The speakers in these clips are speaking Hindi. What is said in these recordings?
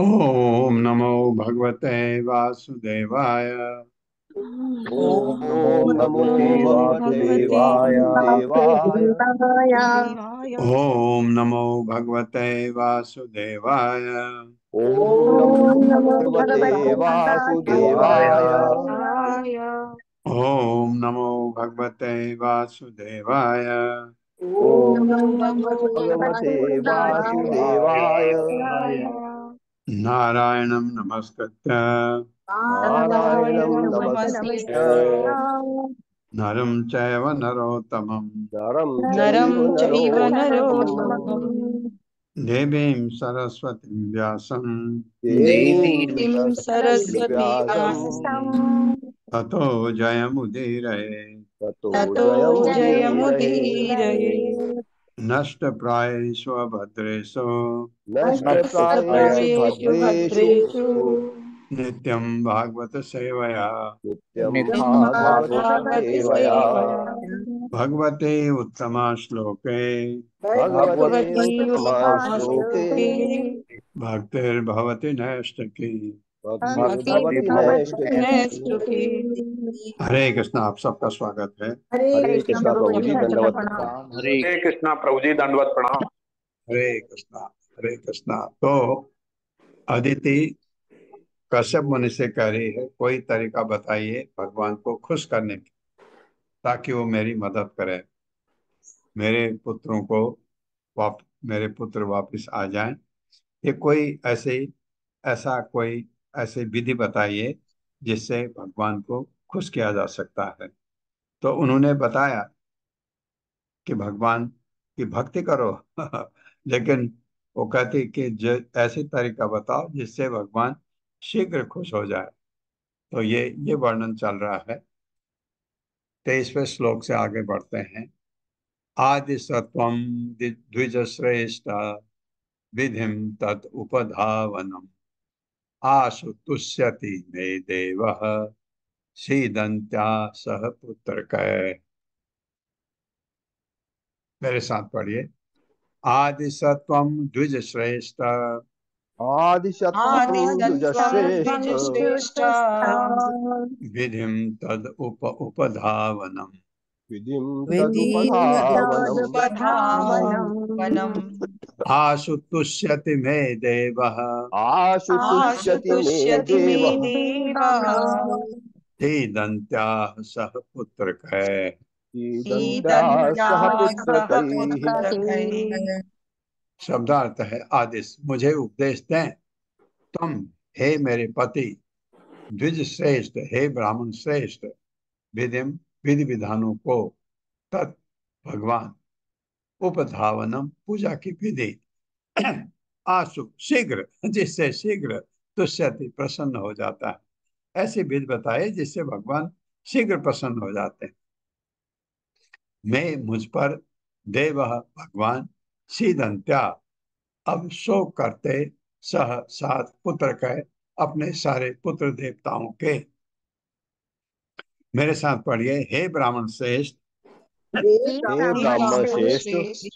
ओम नमो भगवते वासुदेवाय। ओम नमो ओम भगवते भगवते वासुदेवाय। वासुदेवाय। ओम नमो भगवते वासुदेवाय। ओम ओम नमो नमो भगवते भगवते वासुदेवाय। वासुदेवाय। ओम नमो भगवते वासुदेवाय। ओम ओम नमो नमो भगवते भगवते वासुदेवाय। वासुदेवाय। नारायणं नमस्कृत्य नारायणं नारायणं नमस्कृत्य नमस्कृत्य नरं चैव नरोत्तमं नरं नरं चैव चैव नरोत्तमम् नरोत्तमम् देवीं सरस्वतीं व्यासं देवीं देवीं सरस्वतीं सरस्वती व्यासं व्यासं ततो जयमुदीरये। ततो ततो जयमुदीरये। जयमुदीरये। नष्टप्रायेषु भद्रेषु नष्टप्रायेषु नष्टप्रायेषु भद्रेषु भद्रेषु नित्यं भागवत सेवया नित्यं भागवत सेवया। भागवतसेवया भगवते उत्तमा श्लोके भगवते भगवती उत्तमश्लोके उत्तमश्लोके भक्तिर्भवति नैष्ठिकी। भक्तिर्भवति भक्तिर्भवति नैष्ठिकी। नैष्ठिकी। हरे कृष्ण। आप सबका स्वागत है। हरे हरे कृष्णा कृष्ण प्रभु जी, प्रभु जी दंडवत प्रणाम। प्रणाम। हरे हरे कृष्णा प्रभु जी, दंडवत प्रणाम। हरे कृष्णा। हरे कृष्णा। तो अदिति कश्यप मुनि से कह रही है, कोई तरीका बताइए भगवान को खुश करने की, ताकि वो मेरी मदद करे, मेरे पुत्रों को मेरे पुत्र वापस आ जाएं। ये कोई ऐसी विधि बताइए जिससे भगवान को खुश किया जा सकता है। तो उन्होंने बताया कि भगवान की भक्ति करो लेकिन वो कहती कि ऐसी तरीका बताओ जिससे भगवान शीघ्र खुश हो जाए। तो ये वर्णन चल रहा है। 23वें श्लोक से आगे बढ़ते हैं। आदि सत्वम द्विज श्रेष्ठ विधिम तत् उपधावनम आशु तुष्यति मे देवः सीदंत्या सह पुत्र कै। मेरे साथ पढ़िए। आदि सत्वम द्विज श्रेष्ठ आदिशत्वं आदिसत्त्वं द्विजश्रेष्ठ द्विजश्रेष्ठ विधिम तद उपधावनम विधिं विधिं तदुपधावनम् तदुपधावनम् आशु तुष्यति मे देवः आशुतुष्यति मे आशुतुष्यति मे देवः देवः सीदंत्या सह पुत्र कै। ईदन्त्या सह पुत्रकैः। पुत्रकैः। शब्दार्थ है आदेश, मुझे उपदेश दें। तुम हे मेरे पति द्विज श्रेष्ठ, हे ब्राह्मण श्रेष्ठ, विधि विधि विधानों को, तत् भगवान उपधावनम पूजा की विधि, आशु शीघ्र, जिससे शीघ्र तुष्यति प्रसन्न हो जाता है, ऐसी विधि बताए जिससे भगवान शीघ्र प्रसन्न हो जाते हैं। मैं मुझ पर देव भगवान सीदंत्या, अब शोक करते सह सात पुत्र कह, अपने सारे पुत्र देवताओं के। मेरे साथ पढ़िए, हे ब्राह्मण श्रेष्ठ, हे ब्राह्मण श्रेष्ठ,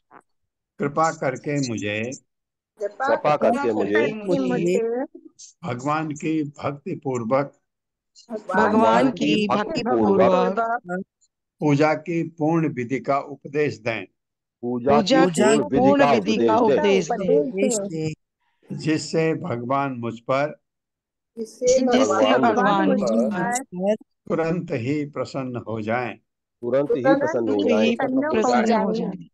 कृपा करके मुझे कृपा करके मुझे मुझे भगवान की भक्ति पूर्वक भगवान की भक्ति पूर्वक पूजा की पूर्ण विधि का उपदेश दें, पूजा की पूर्ण विधि का उपदेश दे, दे, जिससे भगवान मुझ पर भगवान भगवान मुझ पर पर तुरंत ही प्रसन्न हो जाएं तुरंत ही प्रसन्न हो जाए प्रसन्न हो जाए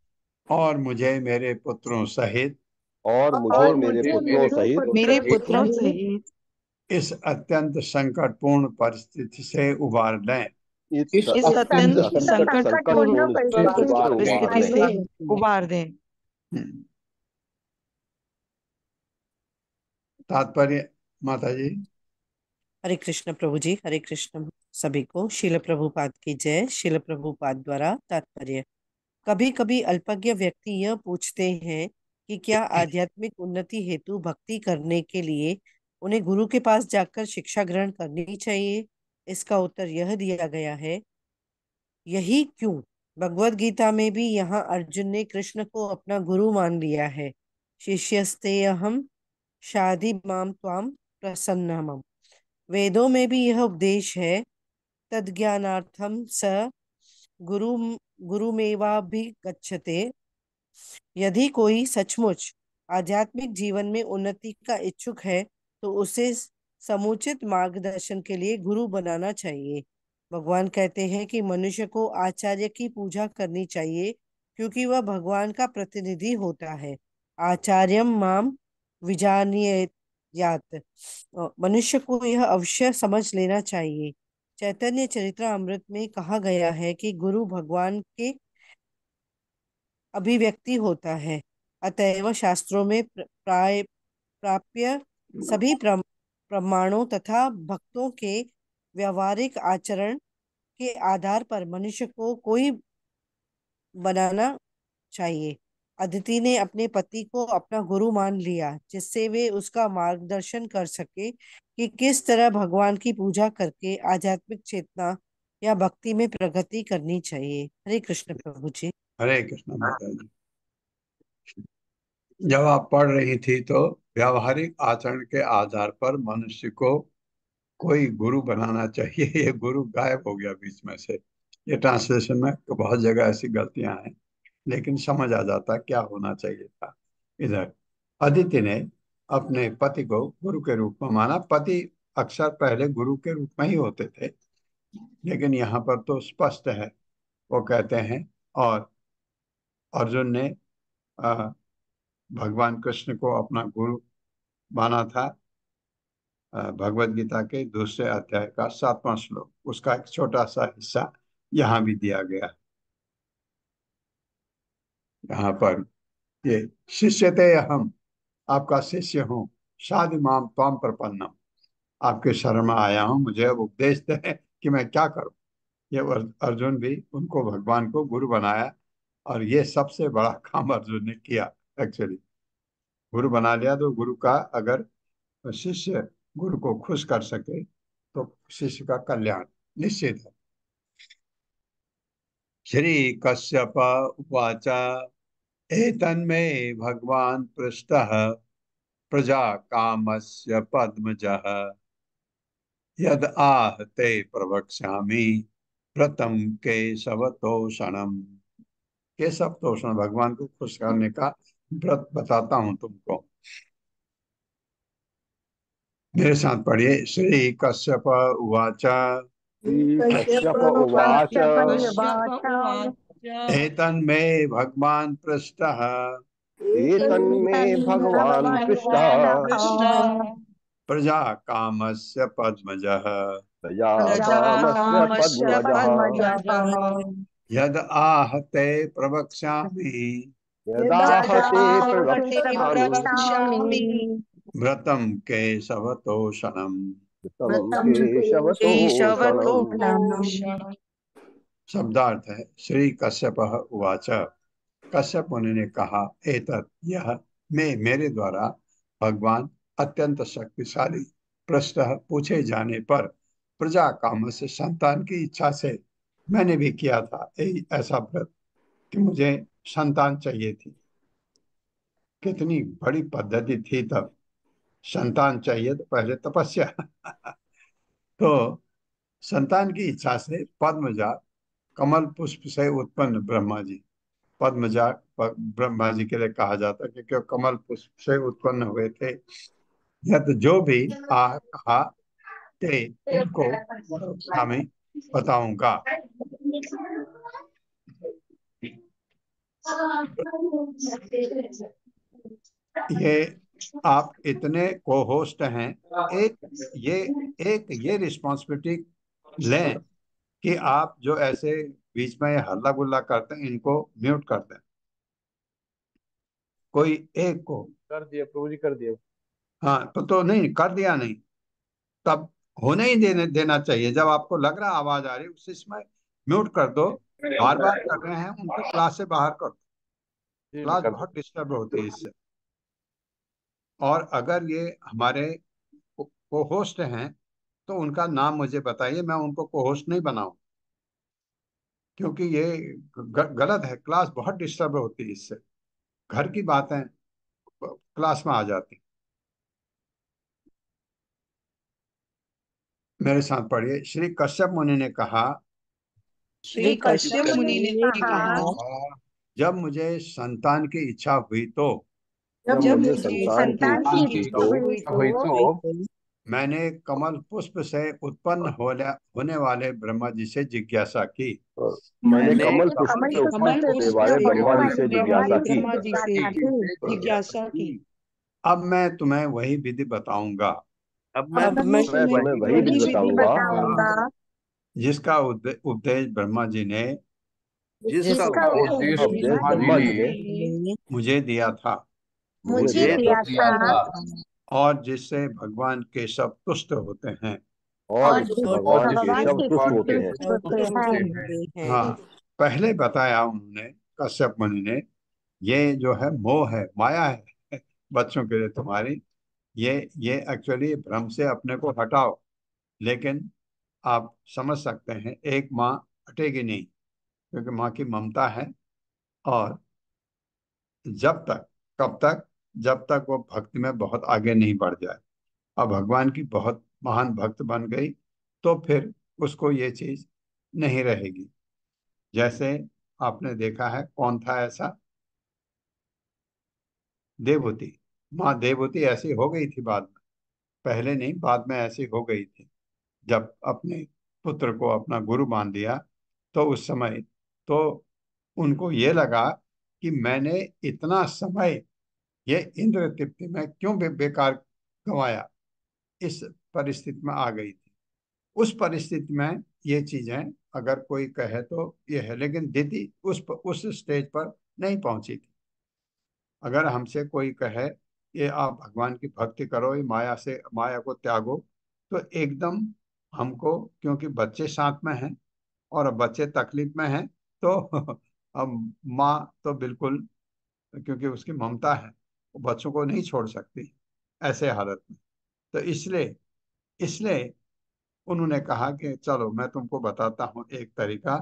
और मुझे मेरे पुत्रों सहित और मुझे और मेरे पुत्रों सहित मेरे पुत्रों सहित इस अत्यंत संकटपूर्ण परिस्थिति से उबार लें। इस इस अत्यंत संकटपूर्ण स्थिति से उबार परिस्थिति लें। से उबार दें। तात्पर्य माता जी। हरे कृष्ण प्रभु जी, हरे कृष्ण सभी को। शिल प्रभुपाद की जय। शिल प्रभुपाद द्वारा तात्पर्य। कभी कभी अल्पज्ञ व्यक्ति यह पूछते हैं कि क्या आध्यात्मिक उन्नति हेतु भक्ति करने के लिए उन्हें गुरु के पास जाकर शिक्षा ग्रहण करनी चाहिए। इसका उत्तर यह दिया गया है, यही क्यों भगवत गीता में भी यहाँ अर्जुन ने कृष्ण को अपना गुरु मान लिया है। शिष्यस्तेऽहं शाधि माम त्वाम प्रसन्नम। वेदों में भी यह उपदेश है, तद्ज्ञानार्थम स गुरु गुरुमेवाभिगच्छते। यदि कोई सचमुच आध्यात्मिक जीवन में उन्नति का इच्छुक है तो उसे समुचित मार्गदर्शन के लिए गुरु बनाना चाहिए। भगवान कहते हैं कि मनुष्य को आचार्य की पूजा करनी चाहिए क्योंकि वह भगवान का प्रतिनिधि होता है। आचार्यम माम विजानीयात। मनुष्य को यह अवश्य समझ लेना चाहिए। चैतन्य चरित्रामृत में कहा गया है कि गुरु भगवान के अभिव्यक्ति होता है। अतएव शास्त्रों में प्राय प्राप्य सभी प्रमाणों तथा भक्तों के व्यवहारिक आचरण के आधार पर मनुष्य को कोई बनाना चाहिए। अदिति ने अपने पति को अपना गुरु मान लिया जिससे वे उसका मार्गदर्शन कर सके कि किस तरह भगवान की पूजा करके आध्यात्मिक चेतना या भक्ति में प्रगति करनी चाहिए। हरे कृष्ण प्रभु जी। हरे कृष्ण माता जी। जब आप पढ़ रही थी तो व्यावहारिक आचरण के आधार पर मनुष्य को कोई गुरु बनाना चाहिए, ये गुरु गायब हो गया बीच में से। ये ट्रांसलेशन में तो बहुत जगह ऐसी गलतियां हैं, लेकिन समझ आ जाता क्या होना चाहिए था। इधर अदिति ने अपने पति को गुरु के रूप में माना। पति अक्सर पहले गुरु के रूप में ही होते थे, लेकिन यहाँ पर तो स्पष्ट है, वो कहते हैं। और अर्जुन ने भगवान कृष्ण को अपना गुरु माना था। भगवत गीता के दूसरे अध्याय का 7वां श्लोक, उसका एक छोटा सा हिस्सा यहाँ भी दिया गया। यहाँ पर ये शिष्यते हम, आपका शिष्य हूँ, शादि माम त्वाम प्रपन्नम, आपके शरण में आया हूँ, मुझे अब उपदेश दें कि मैं क्या करूं। ये अर्जुन भी उनको भगवान को गुरु बनाया, और ये सबसे बड़ा काम अर्जुन ने किया। एक्चुअली गुरु बना लिया तो गुरु का, अगर शिष्य गुरु को खुश कर सके तो शिष्य का कल्याण निश्चित है। श्री कश्यप उवाच एतन्मे भगवान पृष्टः प्रजा कामस्य पद्मजः यद आह ते प्रवक्ष्यामि व्रतम केशव तोषणम। केशव तोषण, भगवान को खुश करने का व्रत बताता हूं तुमको। मेरे साथ पढ़िए, श्री कश्यप उवाच श्रीकश्यप उवाच एतन्मे भगवान् पृष्टः एतन्मे भगवान् पृष्टः प्रजा कामस्य पद्मजः प्रजाकामस्य पद्मजः यद आहते प्रवक्ष्यामि यदाहते प्रवक्ष्यामि व्रतं केशवतोषणम्। तं केशवतोषणम्। शब्दार्थ है श्री कश्यप उवाच। कश्यप मुनि ने कहा एतत् यह मेरे द्वारा भगवान अत्यंत शक्तिशाली प्रश्न पूछे जाने पर प्रजा काम से संतान की इच्छा से मैंने भी किया था ऐसा व्रत कि मुझे संतान चाहिए थी। कितनी बड़ी पद्धति थी तब। संतान चाहिए तो पहले तपस्या तो संतान की इच्छा से पद्मजा कमल पुष्प से उत्पन्न ब्रह्मा जी, पद्मजा ब्रह्मा जी के लिए कहा जाता है क्योंकि कमल पुष्प से उत्पन्न हुए थे। यह तो जो भी कहा ते उनको मैं बताऊंगा। ये आप इतने को होस्ट हैं, एक ये ये रिस्पॉन्सिबिलिटी लें कि आप जो ऐसे बीच में हल्ला गुल्ला करते हैं इनको म्यूट कर दें। कोई एक को कर दिया प्रभु जी, कर दिया। हाँ तो नहीं कर दिया, नहीं तब होने ही देना चाहिए। जब आपको लग रहा आवाज आ रही है उस समय म्यूट कर दो। बार बार कर रहे हैं उनको क्लास से बाहर कर दो। जी मैं क्लास कर बहुत डिस्टर्ब होती है इससे। और अगर ये हमारे को होस्ट हैं तो उनका नाम मुझे बताइए, मैं उनको को होस्ट नहीं बनाऊं क्योंकि ये गलत है। क्लास बहुत डिस्टर्ब होती है इससे। घर की बातें क्लास में आ जाती। मेरे साथ पढ़िए। श्री कश्यप मुनि ने कहा श्री कश्यप मुनि ने कहा जब मुझे संतान की इच्छा हुई तो जब जब मुझे मुझे संतान की संतान इच्छा की हुई इच्छा हुई तो मैंने कमल पुष्प से उत्पन्न होने वाले ब्रह्मा जी से जिज्ञासा की। तो मैंने कमल पुष्प कमल से पुष्प उत्पन्न से होने वाले उत्पन्न ब्रह्मा जी से होने वाले जिज्ञासा की। ब्रह्मा जी से जिज्ञासा की। अब मैं तुम्हें वही विधि बताऊंगा अब मैं मैं तुम्हें वही विधि बताऊंगा जिसका उपदेश ब्रह्मा जी ने जिसका जिसका उपदेश ब्रह्मा जी ने मुझे दिया था मुझे दिया था और जिससे भगवान केशव तुष्ट होते हैं। और जिससे भगवान केशव तुष्ट होते हैं। हाँ, पहले बताया उन्होंने कश्यप मुनि ने ये जो है मोह है, माया है बच्चों के लिए तुम्हारी। ये एक्चुअली भ्रम से अपने को हटाओ। लेकिन आप समझ सकते हैं एक माँ हटेगी नहीं क्योंकि माँ की ममता है। और जब तक कब तक, जब तक वो भक्ति में बहुत आगे नहीं बढ़ जाए और भगवान की बहुत महान भक्त बन गई तो फिर उसको ये चीज नहीं रहेगी। जैसे आपने देखा है, कौन था ऐसा? देवहूति। माँ देवहूति ऐसी हो गई थी बाद में, पहले नहीं बाद में ऐसी हो गई थी। जब अपने पुत्र को अपना गुरु मान दिया तो उस समय तो उनको ये लगा कि मैंने इतना समय ये इंद्र तृप्ति में क्यों बेकार गंवाया। इस परिस्थिति में आ गई थी। उस परिस्थिति में ये चीजें अगर कोई कहे तो ये है, लेकिन दीदी उस स्टेज पर नहीं पहुंची थी। अगर हमसे कोई कहे ये आप भगवान की भक्ति करो, ये माया को त्यागो, तो एकदम हमको, क्योंकि बच्चे साथ में हैं और अब बच्चे तकलीफ में हैं तो अब माँ तो बिल्कुल, क्योंकि उसकी ममता है वो बच्चों को नहीं छोड़ सकती ऐसे हालत में। तो इसलिए इसलिए उन्होंने कहा कि चलो मैं तुमको बताता हूँ एक तरीका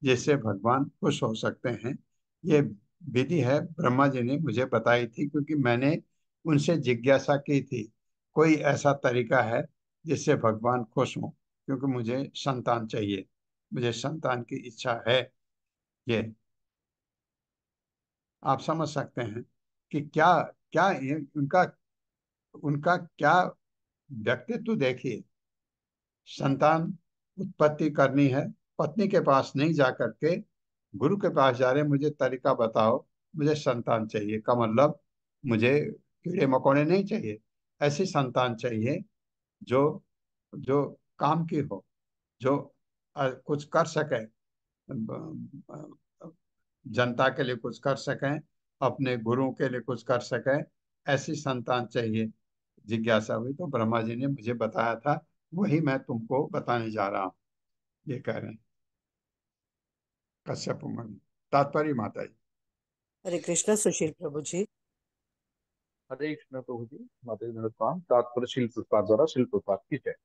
जिससे भगवान खुश हो सकते हैं। ये विधि है ब्रह्मा जी ने मुझे बताई थी क्योंकि मैंने उनसे जिज्ञासा की थी कोई ऐसा तरीका है जिससे भगवान खुश हो, क्योंकि मुझे संतान चाहिए, मुझे संतान की इच्छा है। ये आप समझ सकते हैं कि क्या क्या ये उनका उनका क्या व्यक्तित्व देखिए। संतान उत्पत्ति करनी है, पत्नी के पास नहीं जा करके गुरु के पास जा रहे, मुझे तरीका बताओ, मुझे संतान चाहिए का मतलब मुझे कीड़े मकोड़े नहीं चाहिए, ऐसी संतान चाहिए जो जो काम की हो, जो कुछ कर सके, जनता के लिए कुछ कर सकें, अपने गुरु के लिए कुछ कर सकें, ऐसी संतान चाहिए। जिज्ञासा हुई तो ब्रह्मा जी ने मुझे बताया था, वही मैं तुमको बताने जा रहा हूँ, ये कह रहे हैं कश्यप मुनि। तात्पर्य माता जी। हरे कृष्ण सुशील प्रभु जी। हरे कृष्ण प्रभु जी, माता जी नमस्कार। तात्पर्य शिल प्रपात द्वारा शिल प्रपात की जय।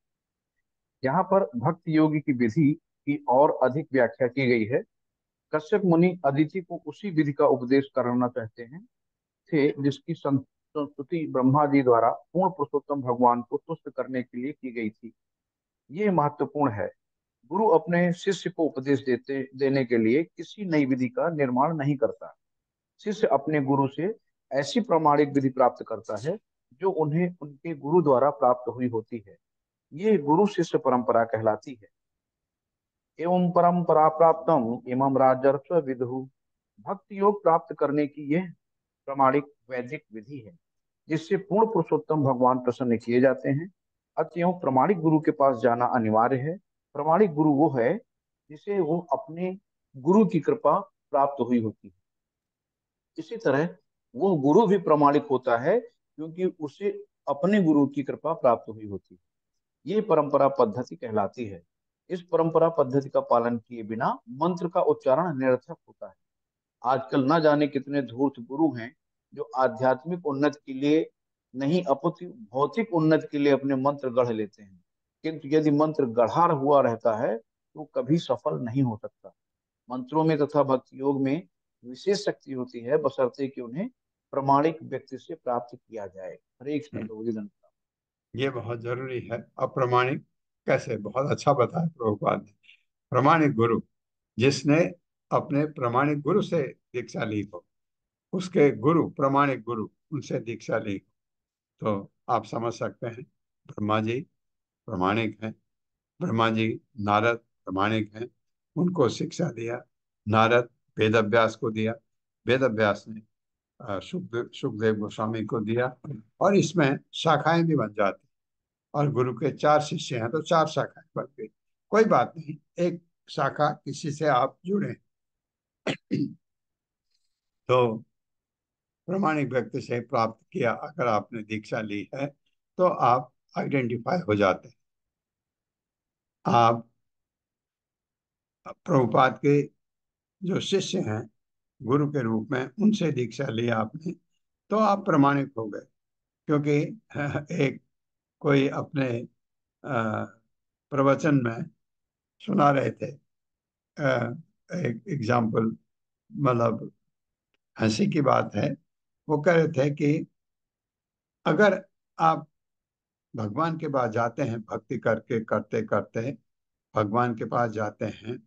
यहाँ पर भक्ति योगी की विधि की और अधिक व्याख्या की गई है। कश्यप मुनि अदिति को उसी विधि का उपदेश करना चाहते हैं थे जिसकी संस्तुति ब्रह्मा जी द्वारा पूर्ण पुरुषोत्तम भगवान को तुष्ट करने के लिए की गई थी। ये महत्वपूर्ण है। गुरु अपने शिष्य को उपदेश देने के लिए किसी नई विधि का निर्माण नहीं करता। शिष्य अपने गुरु से ऐसी प्रामाणिक विधि प्राप्त करता है जो उन्हें उनके गुरु द्वारा प्राप्त हुई होती है। ये गुरु शिष्य परंपरा कहलाती है। एवं परंपरा प्राप्तम इमं राजर्ष विदु। भक्ति योग प्राप्त करने की यह प्रामाणिक वैदिक विधि है जिससे पूर्ण पुरुषोत्तम भगवान प्रसन्न किए जाते हैं। अतएव प्रामाणिक गुरु के पास जाना अनिवार्य है। प्रामाणिक गुरु वो है जिसे वो अपने गुरु की कृपा प्राप्त हुई होती है। इसी तरह वो गुरु भी प्रामाणिक होता है क्योंकि उसे अपने गुरु की कृपा प्राप्त हुई होती है। ये परंपरा पद्धति कहलाती है। इस परंपरा पद्धति का पालन किए बिना मंत्र का उच्चारण निरर्थक होता है। आजकल न जाने कितने धूर्त गुरु हैं जो आध्यात्मिक उन्नति के लिए नहीं अपितु भौतिक उन्नति के लिए अपने मंत्र गढ़ लेते हैं, किंतु यदि मंत्र गढ़ा हुआ रहता है तो कभी सफल नहीं हो सकता। मंत्रों में तथा भक्ति योग में विशेष शक्ति होती है बशर्ते कि उन्हें प्रमाणिक व्यक्ति से प्राप्त किया जाए। हरे कृष्ण प्रभु जी धन्यवाद। ये बहुत जरूरी है। अप्रमाणिक कैसे, बहुत अच्छा बताया प्रभुपाद ने। प्रमाणिक गुरु, जिसने अपने प्रमाणिक गुरु से दीक्षा ली हो, उसके गुरु प्रमाणिक गुरु उनसे दीक्षा ली हो, तो आप समझ सकते हैं ब्रह्मा जी प्रमाणिक हैं। ब्रह्मा जी नारद प्रमाणिक हैं, उनको शिक्षा दिया। नारद वेद अभ्यास को दिया, वेद अभ्यास ने सुखदेव गोस्वामी को दिया, और इसमें शाखाएं भी बन जाती। और गुरु के 4 शिष्य हैं तो 4 शाखाएं बन गई। कोई बात नहीं, एक शाखा किसी से आप जुड़े तो प्रमाणिक व्यक्ति से प्राप्त किया, अगर आपने दीक्षा ली है तो आप आइडेंटिफाई हो जाते हैं। आप प्रभुपाद के जो शिष्य हैं गुरु के रूप में, उनसे दीक्षा ली आपने, तो आप प्रमाणिक हो गए। क्योंकि एक कोई अपने अ, प्रवचन में सुना रहे थे, एक एग्जाम्पल, मतलब हंसी की बात है। वो कह रहे थे कि अगर आप भगवान के पास जाते हैं, भक्ति करके करते करते भगवान के पास जाते हैं,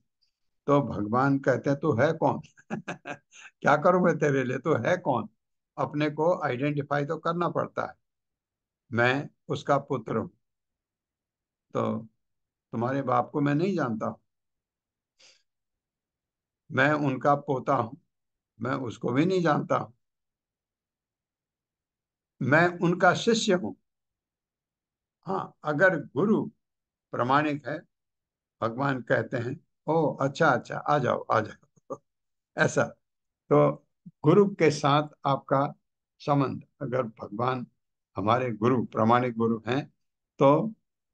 तो भगवान कहते हैं तू है कौन? क्या करूं मैं तेरे लिए, तू है कौन? अपने को आइडेंटिफाई तो करना पड़ता है। मैं उसका पुत्र हूं, तो तुम्हारे बाप को मैं नहीं जानता हूं। मैं उनका पोता हूं, मैं उसको भी नहीं जानता हूं। मैं उनका शिष्य हूं। हाँ, अगर गुरु प्रमाणिक है, भगवान कहते हैं ओ अच्छा अच्छा, आ जाओ आ जाओ ऐसा। तो गुरु के साथ आपका संबंध, अगर भगवान हमारे गुरु प्रमाणिक गुरु हैं, तो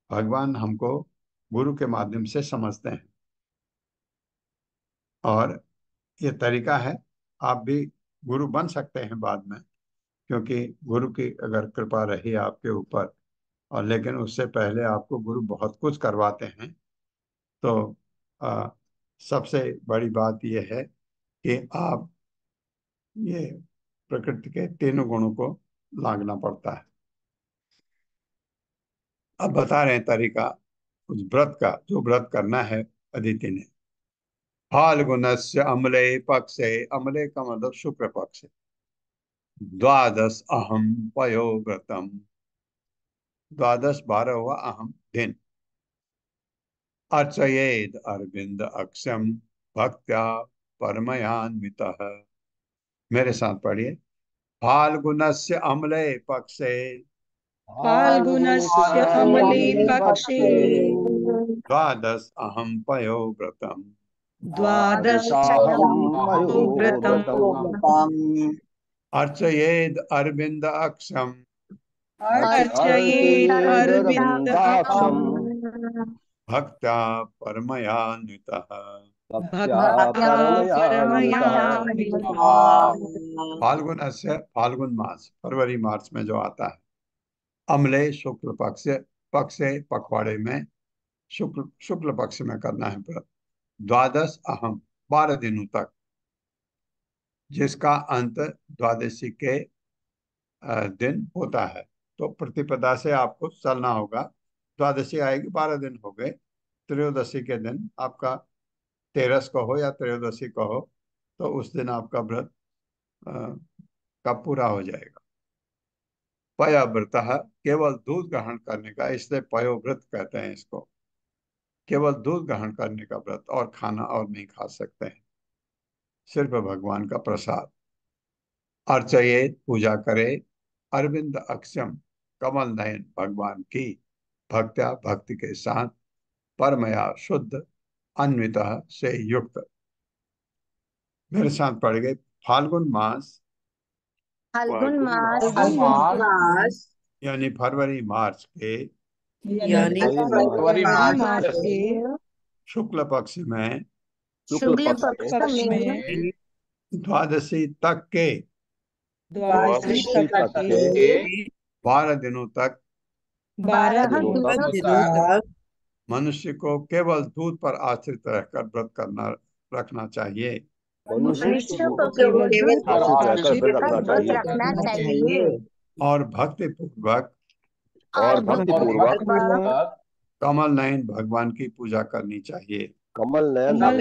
भगवान हमको गुरु के माध्यम से समझते हैं। और ये तरीका है, आप भी गुरु बन सकते हैं बाद में, क्योंकि गुरु की अगर कृपा रही आपके ऊपर, और लेकिन उससे पहले आपको गुरु बहुत कुछ करवाते हैं। तो आ, सबसे बड़ी बात यह है कि आप ये प्रकृति के तीनों गुणों को लांघना पड़ता है। अब बता रहे हैं तरीका उस व्रत का, जो व्रत करना है अदिति ने। फाल्गुनस्य अम्ले पक्षे, अम्ले का मतलब शुक्ल पक्ष, द्वादश अहम पयोव्रतम, द्वादश 12वां अहम दिन। अर्चयेद अरविंद अक्षम भक्त्या परमयान्वितः। मेरे साथ पढ़िए। फाल्गुनस्य अम्ले पक्षे फाल्गुनस्य अमले पक्षे द्वादश अहं पयोव्रतम् द्वादशाहं व्रतम् पयोव्रतम् अर्चयेद अरविंद अक्षम अर्चयेत् अरविन्द अर्चयेदरविन्दाक्षं अक्षम् भक्त्या परमयान्वितः। भक्त्या भक्त्या परमयान्वितः। परमयान्वितः। फाल्गुन से फाल्गुन मास फरवरी मार्च में जो आता है, अम्ले शुक्ल पक्ष से पखवाड़े में शुक्ल शुक्ल पक्ष में करना है व्रत। द्वादश अहम 12 दिनों तक, जिसका अंत द्वादशी के दिन होता है। तो प्रतिपदा से आपको चलना होगा। द्वादशी आएगी, 12 दिन हो गए। त्रयोदशी के दिन आपका तेरस कहो या त्रयोदशी कहो, तो उस दिन आपका व्रत कब पूरा हो जाएगा। पयव्रत केवल दूध ग्रहण करने का, इसलिए पयोव्रत कहते हैं इसको। केवल दूध ग्रहण करने का व्रत, और खाना और नहीं खा सकते हैं, सिर्फ भगवान का प्रसाद। अर्चयेत पूजा करे, अरविंद अक्षम कमल नयन भगवान की, भक्त्या भक्ति के साथ, परमया शुद्ध अन्वित से युक्त। मेरे साथ पड़ गए। फाल्गुन मास फाल्गुन मास फाल्गुन मास यानी फरवरी मार्च के यानी फरवरी मार्च के शुक्ल पक्ष में शुक्ल शुक्ल पक्ष पक्ष में में द्वादशी तक के द्वादशी तक के 12 दिनों तक 12 12 दिनों दिनों दिनों तक तक मनुष्य को केवल दूध पर आश्रित रहकर व्रत करना रखना चाहिए। मनुष्य मनुष्य को को केवल दूध पर आश्रित आश्रित रहकर व्रत रहकर रखना रखना चाहिए। चाहिए और भक्ति पूर्वक और और भक्ति पूर्वक कमल नयन भगवान की पूजा करनी चाहिए। कमल नयन कमल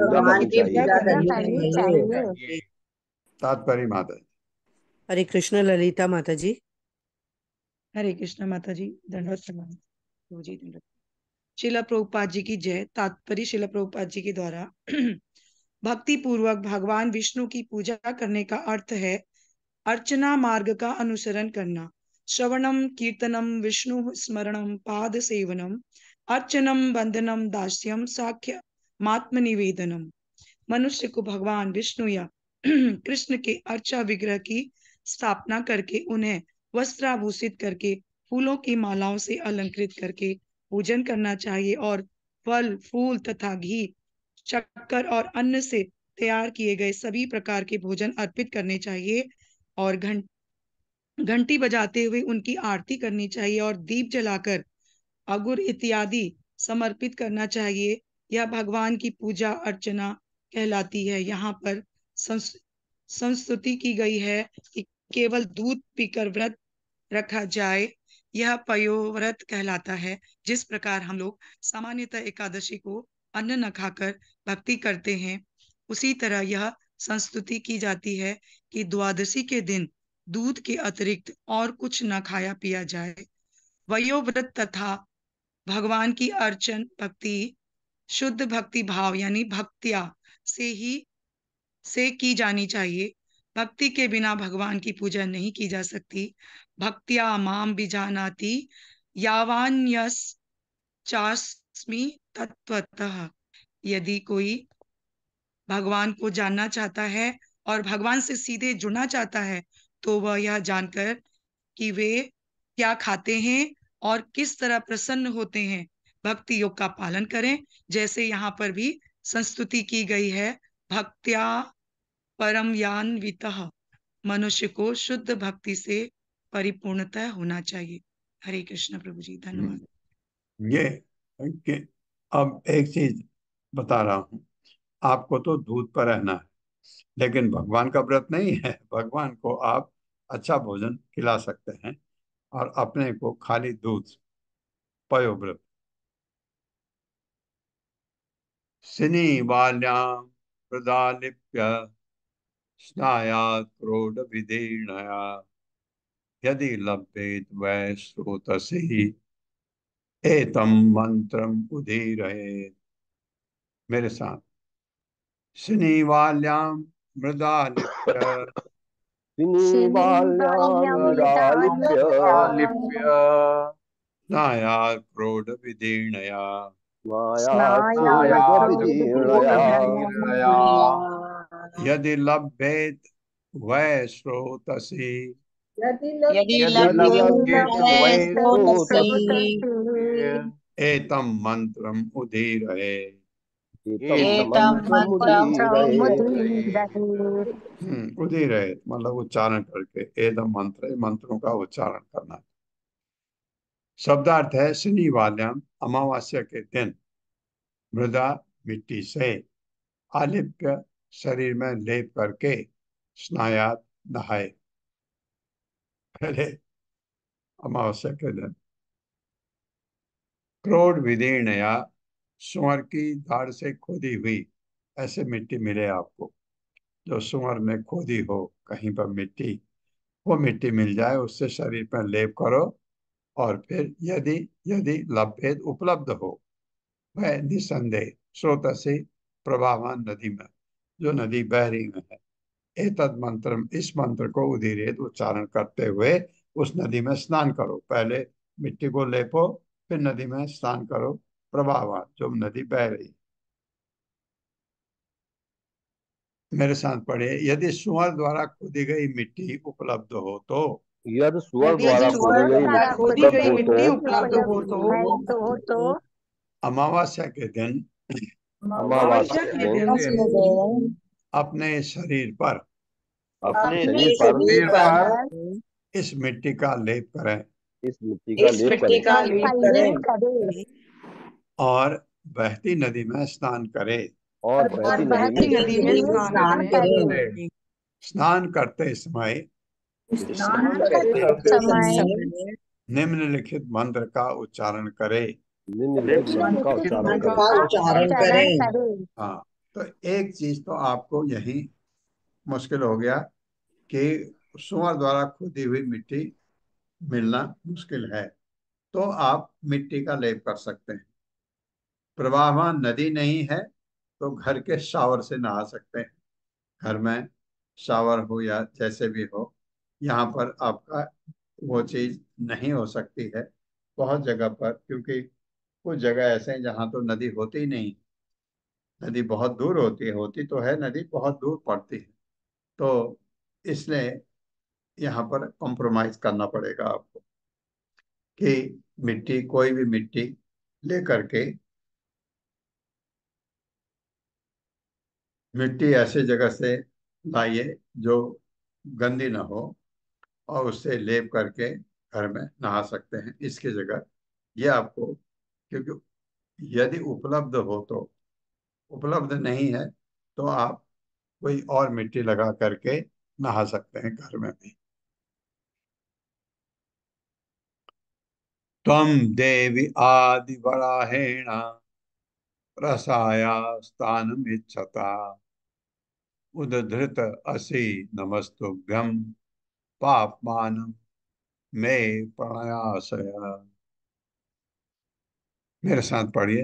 भगवान की नयन पूजा भगवान करनी की चाहिए। पूजा पूजा करनी करनी चाहिए। चाहिए। तात्पर्य माता जी। हरे कृष्ण ललिता माता जी। हरे कृष्ण माता जी, दंडवत प्रणाम। प्रभु जी दंडवत। शिला प्रभुपाद जी की जय। तात्पर्य शिला प्रभुपाद जी के द्वारा भक्ति पूर्वक भगवान विष्णु की पूजा करने का अर्थ है अर्चना मार्ग का अनुसरण करना। श्रवणम कीर्तनम विष्णु स्मरणम पाद सेवनम अर्चनम वंदनम दास्यम साख्य मात्म निवेदनम। मनुष्य को भगवान विष्णु या कृष्ण के अर्चा विग्रह की स्थापना करके, उन्हें वस्त्राभूषित करके, फूलों की मालाओं से अलंकृत करके पूजन करना चाहिए और फल फूल तथा घी शक्कर और अन्न से तैयार किए गए सभी प्रकार के भोजन अर्पित करने चाहिए और घंटी बजाते हुए उनकी आरती करनी चाहिए और दीप जलाकर अगुर इत्यादि समर्पित करना चाहिए। यह भगवान की पूजा अर्चना कहलाती है। यहाँ पर संस्तुति की गई है कि केवल दूध पीकर व्रत रखा जाए, यह पयोव्रत कहलाता है। जिस प्रकार हम लोग सामान्यतः एकादशी को अन्न न खाकर भक्ति करते हैं, उसी तरह यह संस्तुति की जाती है कि द्वादशी के दिन दूध के अतिरिक्त और कुछ न खाया पिया जाए। वयोव्रत तथा भगवान की अर्चन भक्ति शुद्ध भक्ति भाव यानी भक्त्या से की जानी चाहिए। भक्ति के बिना भगवान की पूजा नहीं की जा सकती। भक्त्या माम विजानाति यावान्यस चास्मि तत्वतः। यदि कोई भगवान को जानना चाहता है और भगवान से सीधे जुड़ना चाहता है, तो वह यह जानकर कि वे क्या खाते हैं और किस तरह प्रसन्न होते हैं, भक्ति योग का पालन करें। जैसे यहाँ पर भी संस्तुति की गई है, भक्त्या परम यान्वितः। मनुष्य को शुद्ध भक्ति से परिपूर्णतः होना चाहिए। हरे कृष्ण प्रभु जी, धन्यवाद। ये कि अब एक चीज बता रहा हूँ। आपको तो दूध पर रहना है, लेकिन भगवान का व्रत नहीं है। भगवान को आप अच्छा भोजन खिला सकते हैं और अपने को खाली दूध, पयोव्रत। सिनी बाल्यां प्रदालिप्य स्नायात् क्रोध विदीर्णया, यदि लभ्येत वै स्रोतसी एतम मंत्रम उदीरये, मेरे साथ, शनिवाल्याम मृदा लिप्य शनिवाल्यामृतालिप्य लिप्य स्नायात् क्रोध विदीर्णया स्नायात् स्नायात् क्रोधविदीर्णया यदि लभ्येत वै स्रोतसी यदि यदि लभ्येत लभ्येत वै वै स्रोतसे स्रोतसे एतम मंत्रम उदीरये। एतं मुदीरये। मन्त्रमुदीरये। उदीरये मतलब उच्चारण करके, एदम मंत्र, मंत्रों का उच्चारण करना। शब्दार्थ है शनिवाल्याम, अमावस्या के दिन, मृदा मिट्टी से, आलिप्य शरीर में लेप करके, स्नायात नहाए, पहले अमावस्या के दिन, क्रोड विदीर्ण या सुअर की दाढ़ से खोदी हुई, ऐसे मिट्टी मिले आपको, जो सुअर ने खोदी हो कहीं पर मिट्टी, वो मिट्टी मिल जाए, उससे शरीर पर लेप करो। और फिर यदि यदि लभ्येत उपलब्ध हो, वह निसंदेह स्रोत से, प्रवाहमान नदी में, जो नदी बह रही में है, एतद मंत्र, इस मंत्र को उदीरित उच्चारण करते हुए उस नदी में स्नान करो। पहले मिट्टी को लेपो, फिर नदी में स्नान करो, प्रवाहमान जो नदी बह रही। मेरे साथ पढ़े, यदि सुअर द्वारा खोदी गई मिट्टी उपलब्ध हो तो, यदि सुअर यदि द्वारा खोदी सुअर गई द्वारा मिट्टी खोदी उपलब्ध गई हो तो मिट्टी उपलब्ध हो तो अमावस्या के दिन अमावस्या अमावस्या के के दिन दिन अपने शरीर पर अपने अपने शरीर पर शरीर पर इस मिट्टी का लेप करें इस मिट्टी का इस लेप मिट्टी करें का लेप करें और बहती नदी में स्नान करें। और और बहती नदी में बहती नदी में स्नान स्नान करें। करें। स्नान करते समय स्नान करते समय निम्नलिखित मंत्र का उच्चारण करें। निम्नलिखित मंत्र का उच्चारण करें। उच्चारण करें। हाँ, तो एक चीज तो आपको यही मुश्किल हो गया कि सुअर द्वारा खोदी हुई मिट्टी मिलना मुश्किल है, तो आप मिट्टी का लेप कर सकते हैं। प्रवाहमान नदी नहीं है तो घर के शावर से नहा सकते हैं। घर में शावर हो या जैसे भी हो, यहाँ पर आपका वो चीज नहीं हो सकती है बहुत जगह पर, क्योंकि कुछ जगह ऐसे हैं जहाँ तो नदी होती ही नहीं, नदी बहुत दूर होती है, होती तो है नदी बहुत दूर पड़ती है, तो इसलिए यहाँ पर कॉम्प्रोमाइज करना पड़ेगा आपको कि मिट्टी, कोई भी मिट्टी ले करके, मिट्टी ऐसे जगह से लाइए जो गंदी ना हो, और उससे लेप करके घर में नहा सकते हैं इसकी जगह। ये आपको, क्योंकि यदि उपलब्ध हो तो, उपलब्ध नहीं है तो आप कोई और मिट्टी लगा करके नहा सकते हैं घर में भी। त्वं देवी आदि वराहेण रसाया स्थानमिच्छता, उदधृत असि नमस्तुभ्यं पापमानं मे प्रणयासय। मेरे साथ पढ़िए,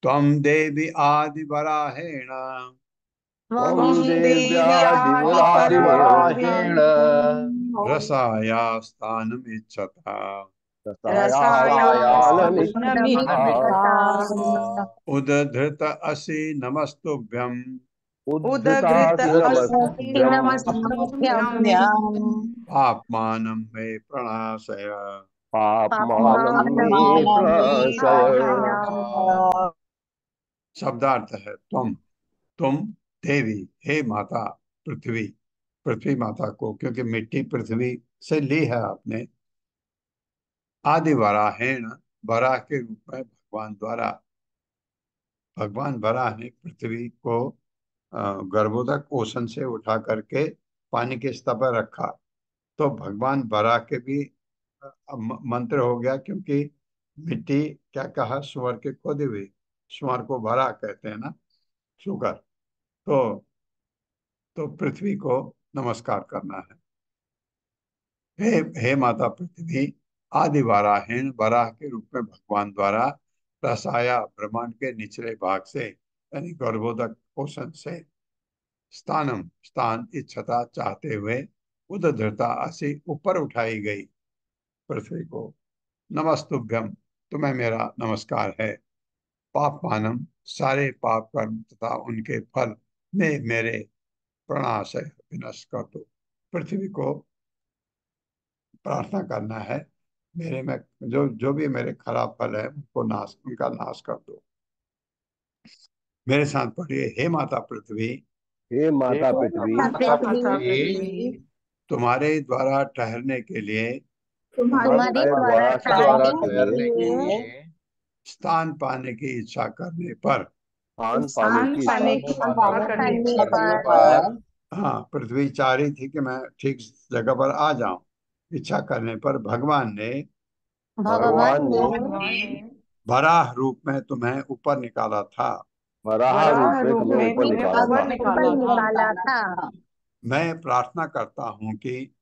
त्वं देवी आदि वराहेण त्वं त्वं देवी आदि देव्यादिवराहेण वराहेण रसाया स्थानमिच्छता, रसायास्तानमिच्छता रसायानमिच्छता उदधृत असि नमस्तुभ्यं उदघृत उद्धृतासि अस्ति नमस्तुभ्यं नमस्तुभ्यं पापमानं मे प्रणाशय। पापमानं मे पापमानं मे प्रणाशय। प्रणयामः। शब्दार्थ है तुम देवी, हे माता पृथ्वी, पृथ्वी माता को, क्योंकि मिट्टी पृथ्वी से ली है आपने, आदि वराहेण, वराह के रूप में भगवान द्वारा, भगवान वराह ने पृथ्वी को गर्भोदक ओशन से उठा करके पानी के स्तर पर रखा, तो भगवान वराह के भी मंत्र हो गया, क्योंकि मिट्टी क्या कहा, सुअर के खोदी हुई, सुअर को वराह कहते हैं ना, सुगर, तो पृथ्वी को नमस्कार करना है। हे हे माता पृथ्वी, आदि वराहीन वराह के रूप में भगवान द्वारा रसाया ब्रह्मांड के निचले भाग से यानी गर्भोदक पोषण से स्थान इच्छता चाहते हुए उदधरता असी ऊपर उठाई गई पृथ्वी को। नमस्तुभ्यम, तुम्हें मेरा नमस्कार है। पापमानम, सारे पाप कर्म तथा उनके फल में मेरे प्रणाशय विनष्ट कर दो। पृथ्वी को प्रार्थना करना है, मेरे में जो जो भी मेरे खराब फल है उनका नाश कर दो। मेरे साथ पढ़िए, हे माता पृथ्वी, हे माता पृथ्वी, माता पृथ्वी, तुम्हारे द्वारा ठहरने के लिए तुम्हारे द्वारा द्वारा ठहरने के ठहरने के लिए लिए स्थान पाने की इच्छा करने पर, स्थान पाने स्थान की पाने इच्छा की पाने इच्छा की करने इच्छा पर पर हाँ, पृथ्वी चाह रही थी कि मैं ठीक जगह पर आ जाऊं। इच्छा करने पर भगवान ने भगवान ने वराह रूप में तुम्हें ऊपर निकाला था। वराह रूप वराह में रूप तुम्हें में ऊपर तुम्हें निकाला ऊपर था। निकाला था। मैं प्रार्थना करता हूँ कि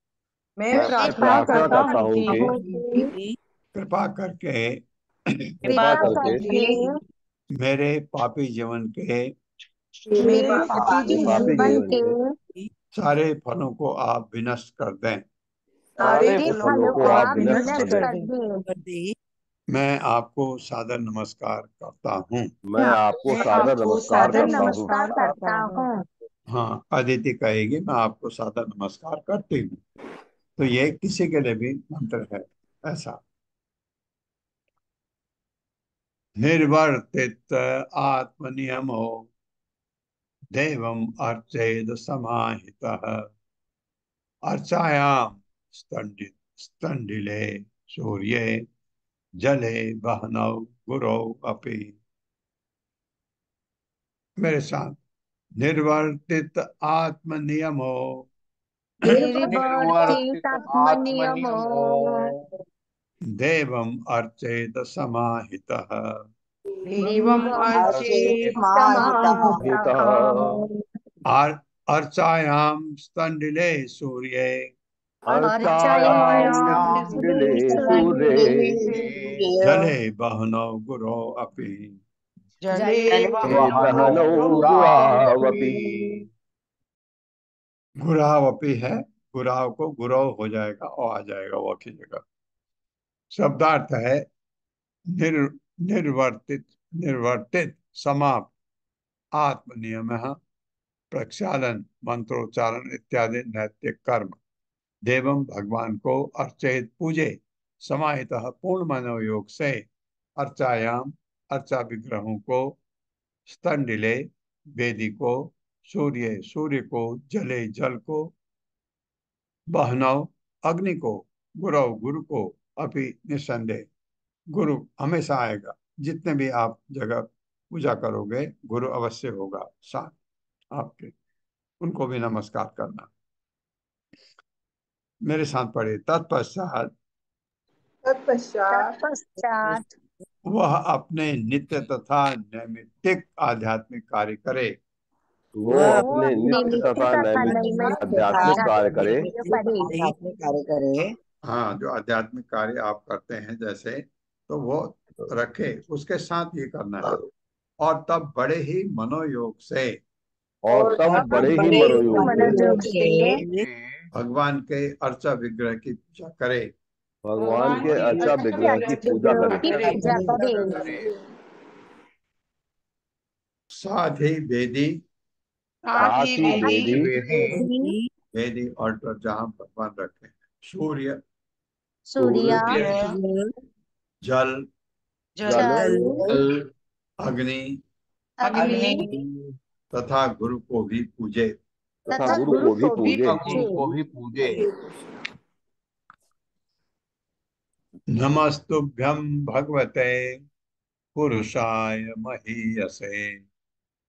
मैं मैं प्रार्थना प्रार्थना करता करता हूँ हूँ कि कि कृपा करके कृपा करके मेरे पापी जीवन के मेरे पापी पापी जीवन जीवन के सारे फलों को आप विनष्ट कर दें। सारे सारे फलों फलों को को आप आप विनष्ट विनष्ट कर कर दें। दें। मैं आपको सादर नमस्कार करता हूँ। मैं आपको मैं सादर आपको नमस्कार सादर करता हूँ। नमस्कार करता हूँ। हाँ, अदिति कहेगी मैं आपको सादर नमस्कार करती हूँ। तो ये किसी के लिए भी मंत्र है ऐसा। निर्वर्तित आत्मनियमो देवम अर्चेद समाहितः अर्चायाम स्तंडिले सूर्ये जले बहनौ गुरौ अपि। मेरे साथ, निर्वर्तित आत्मनियमो निर्वर्तित आत्मनियमो आत्मनियमो देवम अर्चेत समाहितः देवम् अर्चेत हितः समाहितः अर्चायाम स्तंडिले सूर्ये अर्चायाम दिले सूर्ये जले बहनौ गुरौ अपि। जले वहनो दहनौ गुरावपि। गुरावपि। गुरावपि है, गुराव को गुरव हो जाएगा और आ जाएगा वो की जगह। शब्दार्थ है निर निर्वर्तित निर्वर्तित समाप्त आत्मनियम प्रक्षालन मंत्रोच्चारण इत्यादि नैतिक कर्म देवम भगवान को अर्चित पूजे समाहितः पूर्ण मनोयोग से अर्चायाम अर्चा विग्रहों को स्तंडिले वेदी को सूर्य को जले जल को बहनव अग्नि को गुरव गुरु को अपि निसंदेह गुरु हमेशा आएगा। जितने भी आप जगह पूजा करोगे गुरु अवश्य होगा साथ आपके, उनको भी नमस्कार करना। मेरे साथ पढ़े, तत्पश्चात तत्पश्चात वह अपने नित्य तथा नैमित्तिक आध्यात्मिक कार्य करे। वो अपने नित्य तथा नैमित्तिक आध्यात्मिक कार्य करे। हाँ, जो आध्यात्मिक कार्य आप करते हैं जैसे, तो वो रखे, उसके साथ ये करना है। और तब बड़े ही मनोयोग से और तब बड़े ही मनोयोग मनोयोग से से भगवान के अर्चा विग्रह की पूजा करे। भगवान के अर्चा विग्रह की पूजा करे। साथ ही वेदी साथ ही वेदी वेदी ऑल्टर जहाँ भगवान रखे हैं, सूर्य सूर्य जल जल अग्नि अग्नि तथा गुरु को भी पूजे। तथा गुरु को भी पूजे। गुरु को भी पूजे। नमस्तुभ्यं भगवते पुरुषाय महीयसे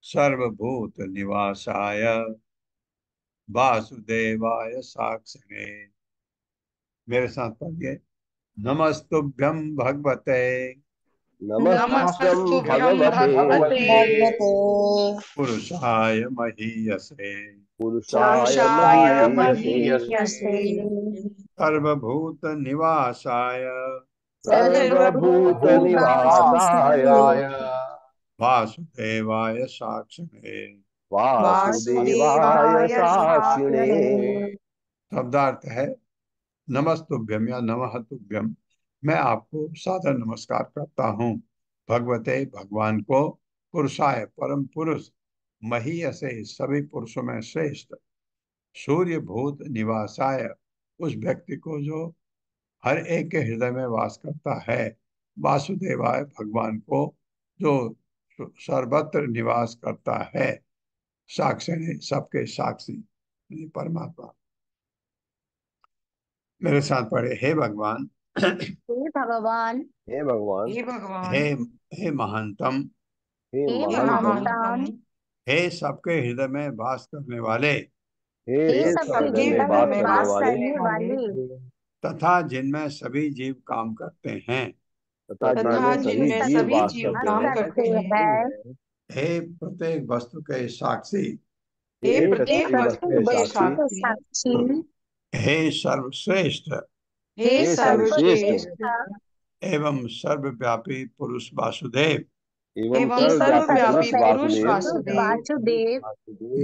सर्वभूत निवासाय वासुदेवाय साक्षिणे। मेरे साथ पढ़िए, नमस्तुभ्यं भगवते नमस्तुभ्यं भगवते भगवते पुरुषाय महीयसे पुरुषाय पुरुषाय महीयसे महीयसे सर्वभूत निवासाय सर्वभूत सर्वभूतनिवासाय निवासाय वासुदेवाय साक्षिणे। वासुदेवाय वासुदेवाय साक्षिणे। साक्षिणे। शब्दार्थ है नमस्तुभ्यम या नमः तुभ्यम। मैं आपको सादर नमस्कार करता हूँ भगवते भगवान को, पुरुषाय परम पुरुष, महीयसे सभी पुरुषों में श्रेष्ठ, सूर्य भूत निवासाय उस व्यक्ति को जो हर एक के हृदय में वास करता है, वासुदेवाय भगवान को जो सर्वत्र निवास करता है, साक्षी सबके साक्षी यानी परमात्मा। मेरे साथ पढ़े, हे भगवान, हे भगवान, हे भगवान, हे भगवान, हे हे महानतम, हे हे हे महानतम, महानतम, महानतम, हे सबके हृदय में वास करने वाले, हे हे सबके सब सबके में हृदय हृदय बात में में करने वास वास वाले, करने करने वाले, वाले, तथा जिनमें सभी जीव काम करते हैं, तथा तथा जिनमें सभी जिनमें जीव सभी वास जीव करते काम हैं, करते हैं, हे प्रत्येक वस्तु के साक्षी, हे हे हे प्रत्येक प्रत्येक वस्तु वस्तु के प्रत्येक के वस्तु साक्षी, के साक्षी, साक्षी, हे सर्वश्रेष्ठ हे हे सर्वश्रेष्ठ सर्वश्रेष्ठ एवं सर्वव्यापी पुरुष वासुदेव, एवं एवं एवं सर्वव्यापी पुरुष सर्वव्यापी पुरुष सर्वव्यापी वासुदेव, पुरुष वासुदेव, वासुदेव,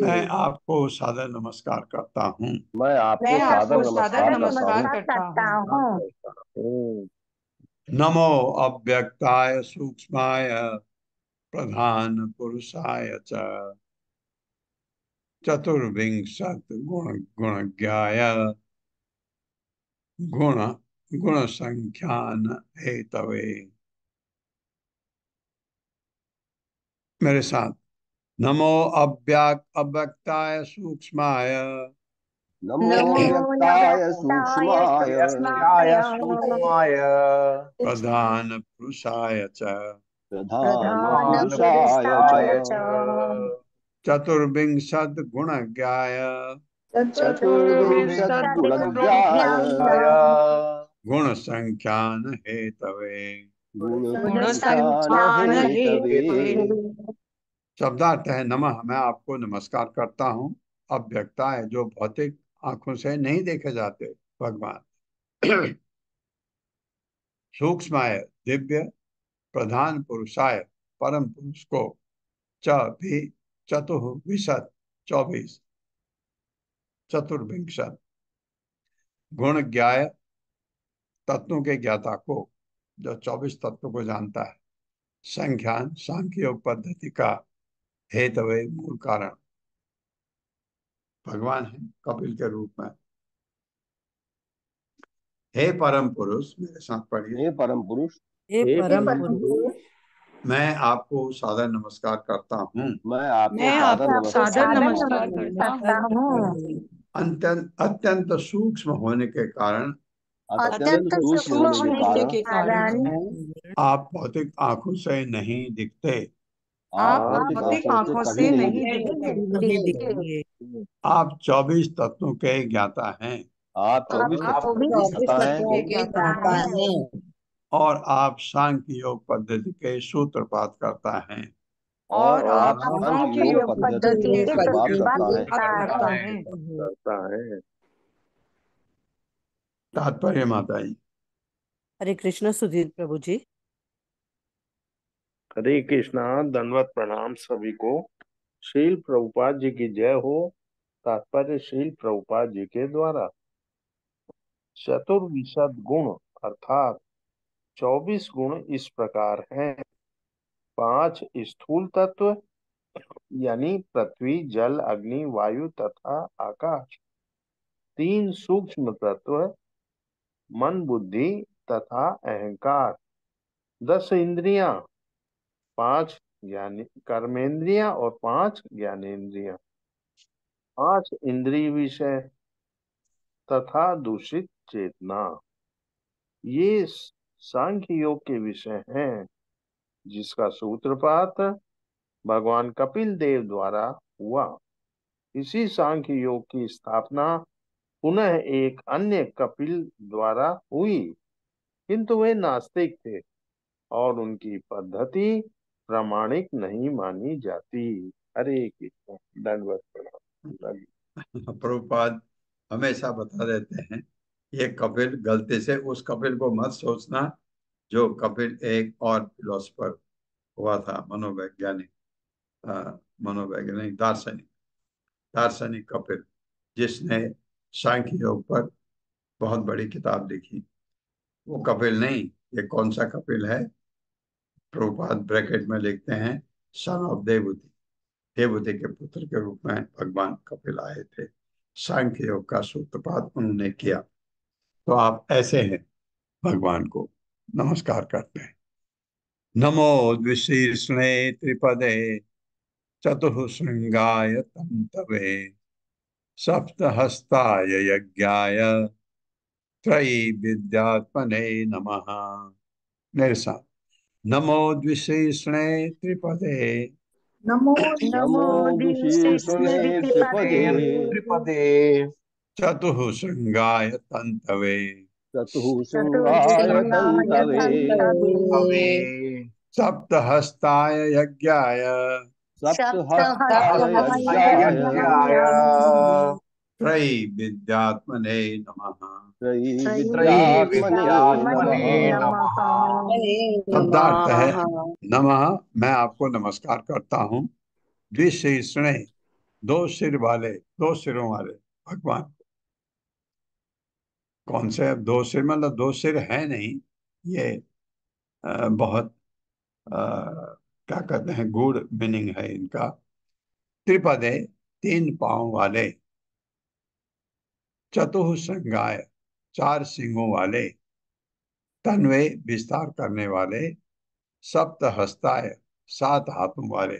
मैं वासुदेव, आपको सादर नमस्कार करता हूँ। मैं मैं आपको मैं सादर आपको आपको सादर नमस्कार सादर करता नमस्कार हूँ। नमस्कार करता करता हूँ। हूँ। नमो अव्यक्ताय सूक्ष्माय प्रधान पुरुषाय च चतुर्विंशत गुणज्ञाय गुण गुण संख्यान हेतवे। मेरे साथ, नमो अव्यक्ताय सूक्ष्माय नमो नमो व्यक्ताय यव्यक्ताय सूक्ष्माय सूक्ष्माय सूक्ष्माय प्रधान पुरुषाय च प्रधान प्रधान प्रधान पुरुषाय च पुरुषाय पुरुषाय च चतुर्विंशत गुणज्ञाय चतुर्विंशत् चतुर्विंशत् गुणज्ञाय चतुर्विंशतिगुणज्ञाय गुण संख्यान हेतवे। गुणसंख्यान गुणसंख्यान हेतवे। हेतवे। शब्दार्थ है नमः, मैं आपको नमस्कार करता हूँ अव्यक्ता है जो भौतिक आंखों से नहीं देखे जाते भगवान, सूक्ष्माय दिव्य, प्रधान पुरुषाय परम पुरुष को, च भी चतुर्विशत 24, चतुर्विंशत गुण ज्ञाय तत्वों के ज्ञाता को जो 24 तत्वों को जानता है, संख्यान सांख्य योग पद्धति का हेतवे मूल कारण भगवान है कपिल के रूप में। हे परम पुरुष, मेरे साथ पढ़िए, हे परम पुरुष, हे हे हे परम परम परम पुरुष, पुरुष, पुरुष, मैं आपको सादर नमस्कार करता हूँ मैं आपको मैं सादर आपको आपको सादर नमस्कार सादर करता नमस्कार हूँ। नमस्कार करता करता हूँ। हूँ। अत्यंत अत्यंत सूक्ष्म होने के कारण अत्यंत अत्यंत अत्यंत सूक्ष्म सूक्ष्म होने के सूक्ष्म होने होने के कारण के कारण कारण आप भौतिक आंखों से नहीं दिखते, आप आप आप भौतिक भौतिक आंखों से आंखों कभी से नहीं नहीं दिखते। दिखते। नहीं दिखते। दिखेंगे। आप 24 तत्वों के ज्ञाता हैं आप आप 24 आप तत्वों के 24 24 ज्ञाता तत्व हैं के तत्वों के ज्ञाता ज्ञाता हैं हैं और आप सांख्य योग पद्धति के सूत्रपात करता हैं। और और आप आप आप सांख्य सांख्य योग योग योग पद्धति पद्धति पद्धति के के के सूत्रपात सूत्रपात सूत्रपात करता है। करता करता है। है। करता है। तात्पर्य माताई। हरे कृष्ण सुधीर प्रभु जी। हरे कृष्णा, दंडवत प्रणाम सभी को। श्रील प्रभुपाद जी की जय हो। तात्पर्य श्रील प्रभुपाद जी के द्वारा चतुर्विशद गुण अर्थात 24 गुण इस प्रकार हैं। 5 स्थूल तत्व यानी पृथ्वी, जल, अग्नि, वायु तथा आकाश। 3 सूक्ष्म तत्व मन, बुद्धि तथा अहंकार। 10 इंद्रियां, 5 ज्ञान कर्मेंद्रियां और 5 ज्ञानेन्द्रियां। 5 इंद्रिय विषय तथा दूषित चेतना। ये सांख्य योग के विषय हैं, जिसका सूत्रपात भगवान कपिल देव द्वारा हुआ। इसी सांख्य योग की स्थापना पुनः एक अन्य कपिल द्वारा हुई, किंतु वे नास्तिक थे और उनकी पद्धति प्रामाणिक नहीं मानी जाती। हरे कृष्ण। दंडवत प्रणाम। प्रभुपाद हमेशा बता देते हैं, ये कपिल गलती से उस कपिल को मत सोचना जो कपिल एक और फिलोसफर हुआ था, मनोवैज्ञानिक, मनोवैज्ञानिक दार्शनिक, दार्शनिक कपिल, जिसने सांख्य योग पर बहुत बड़ी किताब लिखी। वो कपिल नहीं। ये कौन सा कपिल है? प्रभुपाद ब्रैकेट में लिखते हैं, सन ऑफ देवहूति। देवहूति के पुत्र के रूप में भगवान कपिल आए थे। सांख्य योग का सूत्रपात उन्होंने किया। तो आप ऐसे हैं, भगवान को नमस्कार करते हैं। नमो द्विशीर्षणे त्रिपदे चतुःशृंगाय तंतवे सप्तहस्ताय यज्ञाय त्रयी विद्यात्मने नमः। मेरे साथ, नमो द्विशीर्षणे त्रिपदे नमो नमो द्विशीर्षणे द्विशीर्षणे त्रिपदे त्रिपदे चतुःशृंगाय तंतवे चतुःशृङ्गाय चतुर्सिंहाय तन्तवे तन्तवे सप्तहस्ताय यज्ञाय सप्तहस्ताय सप्तहस्ताय यज्ञाय यज्ञाय त्रयी विद्यात्मने नमः। त्रयी त्रयीविद्यात्मने विद्यात्मने नमः। नमः। शब्दार्थ है नमः, मैं आपको नमस्कार करता हूँ। द्विशीर्षणे, दो सिर वाले, दो सिरों वाले भगवान। कौन से दो सिर? मतलब दो सिर है नहीं, ये बहुत क्या कहते हैं, गूढ़ मीनिंग है इनका। त्रिपदे, तीन पांव वाले, चतुःशृंगाय, चार सिंगों वाले, तन्वे, विस्तार करने वाले, सप्तहस्ताय, सात हाथों वाले,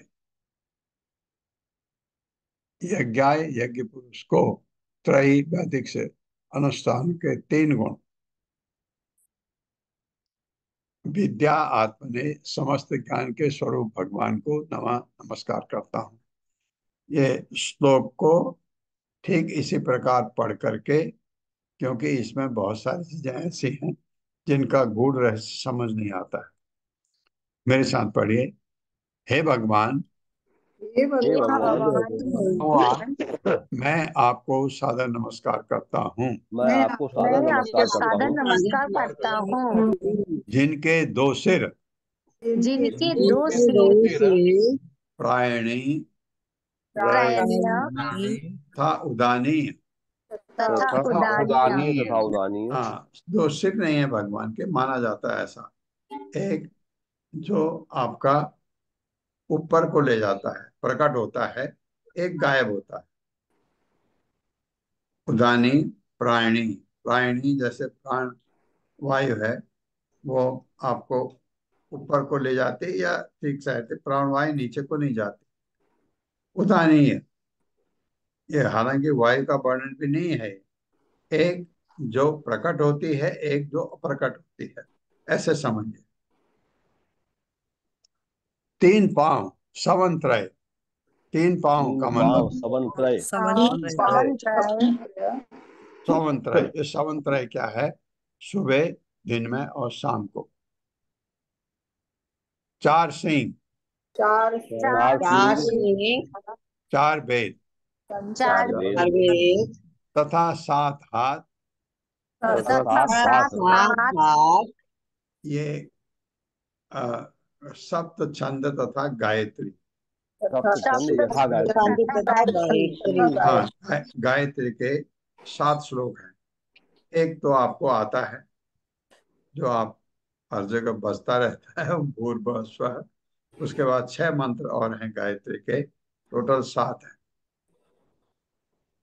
यज्ञाय, यज्ञ पुरुष को, त्रयी, वैदिक से अनुष्ठान के तीन गुण, विद्या आत्मने, समस्त ज्ञान के स्वरूप भगवान को नमस्कार करता हूँ। ये श्लोक को ठीक इसी प्रकार पढ़ करके, क्योंकि इसमें बहुत सारी चीजें ऐसी हैं जिनका गूढ़ रहस्य समझ नहीं आता है। मेरे साथ पढ़िए। हे भगवान, हे हे भगवान, भगवान, मैं आपको सादर नमस्कार करता हूँ, मैं मैं आपको सादर आपको नमस्कार करता सादर हूँ, नमस्कार करता हूँ, जिनके दो सिर, जिनके दो दो सिर, सिर प्रायणी प्रायणीय था उदानी। तथा तथा उदानीय। उदानीय तथा उदानीय। हाँ, दो सिर नहीं है भगवान के, माना जाता है ऐसा। एक जो आपका ऊपर को ले जाता है, प्रकट होता है, एक गायब होता है। उदानी, प्रायणी। प्रायणी जैसे प्राण वायु है, वो आपको ऊपर को ले जाते या ठीक से रहते, प्राण वायु नीचे को नहीं जाती। उदानी है ये, हालांकि वायु का वर्णन भी नहीं है। एक जो प्रकट होती है, एक जो अप्रकट होती है, ऐसे समझिए। तीन पांव, सवंत्रय। तीन पांव तीन का पांव मतलब सवंत्रय। सवंत्रय। ये सवंत्रय क्या है? सुबह, दिन में और शाम को। चार सिंह, चार चार सिंह, चार वेद, चार वेद तथा सात हाथ। तथा सात हाथ। ये सप्त छंद तथा गायत्री। सप्तचंद यथा गायत्री। हाँ, गायत्री के 7 श्लोक हैं। एक तो आपको आता है, जो आप हर जगह बजता रहता है, भूर्भुवः स्वः। उसके बाद 6 मंत्र और हैं गायत्री के, टोटल 7 हैं।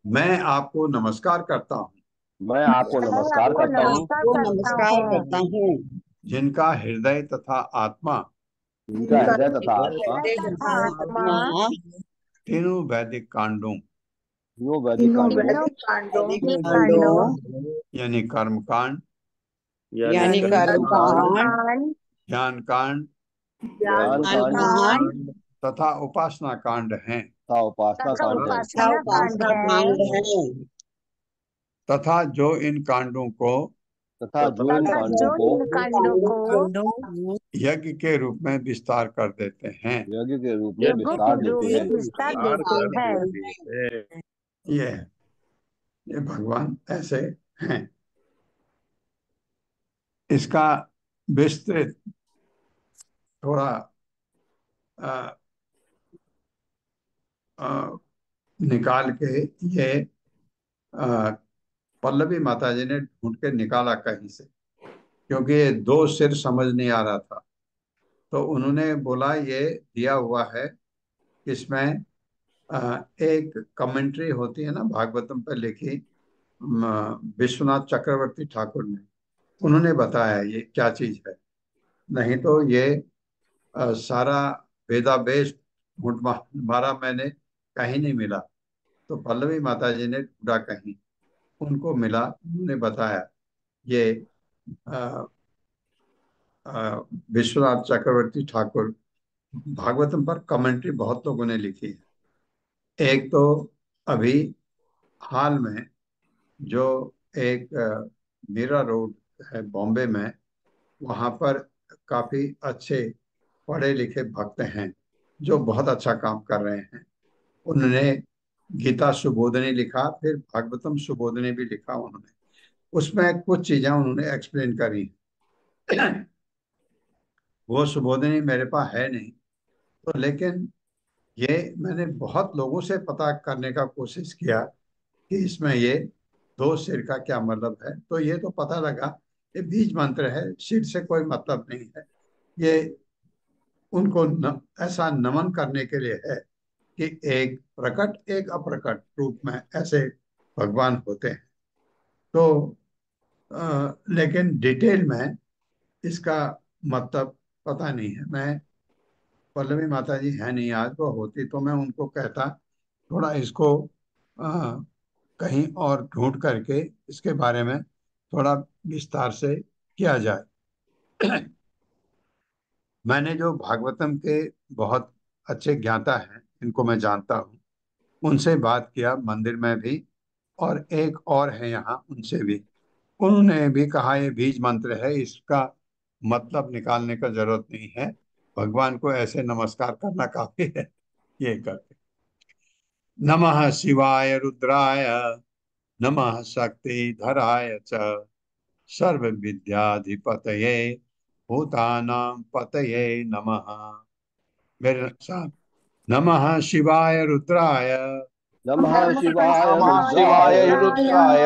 मैं आपको नमस्कार करता हूँ, मैं आपको नमस्कार करता हूँ, जिनका हृदय तथा आत्मा जिनका हृदय तथा आत्मा तीनों वैदिक कांडों, तीनों वैदिक कांडों यानी कर्म कांड, यानी ज्ञान कांड ज्ञान कांड तथा उपासना कांड हैं, तथा उपासना कांड है, तथा जो इन कांडों को तथा जो इन कांडों को यज्ञ के रूप में विस्तार कर देते हैं। यज्ञ के रूप में विस्तार देते हैं। विस्तार कर देते हैं। ये भगवान ऐसे हैं। इसका विस्तृत थोड़ा आ, आ, निकाल के ये पल्लवी माता जी ने ढूंढ के निकाला कहीं से, क्योंकि ये दो सिर समझ नहीं आ रहा था। तो उन्होंने बोला ये दिया हुआ है, इसमें एक कमेंट्री होती है ना भागवतम पर लिखी, विश्वनाथ चक्रवर्ती ठाकुर ने, उन्होंने बताया ये क्या चीज है। नहीं तो ये सारा वेदावेश ढूंढ मारा मैंने, कहीं नहीं मिला। तो पल्लवी माता जी ने ढूंढा कहीं, उनको मिला, उन्होंने बताया ये अ, विश्वनाथ चक्रवर्ती ठाकुर, भागवतम पर कमेंट्री बहुत लोगों ने लिखी है। एक तो अभी हाल में जो एक मीरा रोड है बॉम्बे में, वहां पर काफी अच्छे पढ़े लिखे भक्त हैं जो बहुत अच्छा काम कर रहे हैं। उन्होंने गीता सुबोधनी लिखा, फिर भागवतम सुबोधनी भी लिखा उन्होंने। उसमें कुछ चीजें उन्होंने एक्सप्लेन करी। वो सुबोधनी मेरे पास है नहीं, तो लेकिन ये मैंने बहुत लोगों से पता करने का कोशिश किया कि इसमें ये दो सिर का क्या मतलब है। तो ये तो पता लगा ये बीज मंत्र है, सिर से कोई मतलब नहीं है। ये उनको ऐसा नमन करने के लिए है कि एक प्रकट एक अप्रकट रूप में ऐसे भगवान होते हैं। तो लेकिन डिटेल में इसका मतलब पता नहीं है। मैं, पल्लवी माता जी है नहीं आज, वो होती तो मैं उनको कहता थोड़ा इसको अ, कहीं और ढूंढ करके इसके बारे में थोड़ा विस्तार से किया जाए। मैंने जो भागवतम के बहुत अच्छे ज्ञाता हैं, इनको मैं जानता हूँ, उनसे बात किया मंदिर में भी, और एक और है यहाँ, उनसे भी। उन्होंने भी कहा ये बीज मंत्र है, इसका मतलब निकालने का जरूरत नहीं है, भगवान को ऐसे नमस्कार करना काफी है। ये करके नमः शिवाय रुद्राय, नमः शक्तिधराय च, सर्व विद्याधिपतये भूतानां पतये नमः। मेरे साथ, नमः शिवाय रुद्राय, नमः शिवाय नमः रुद्राय, शिवाय रुद्राय,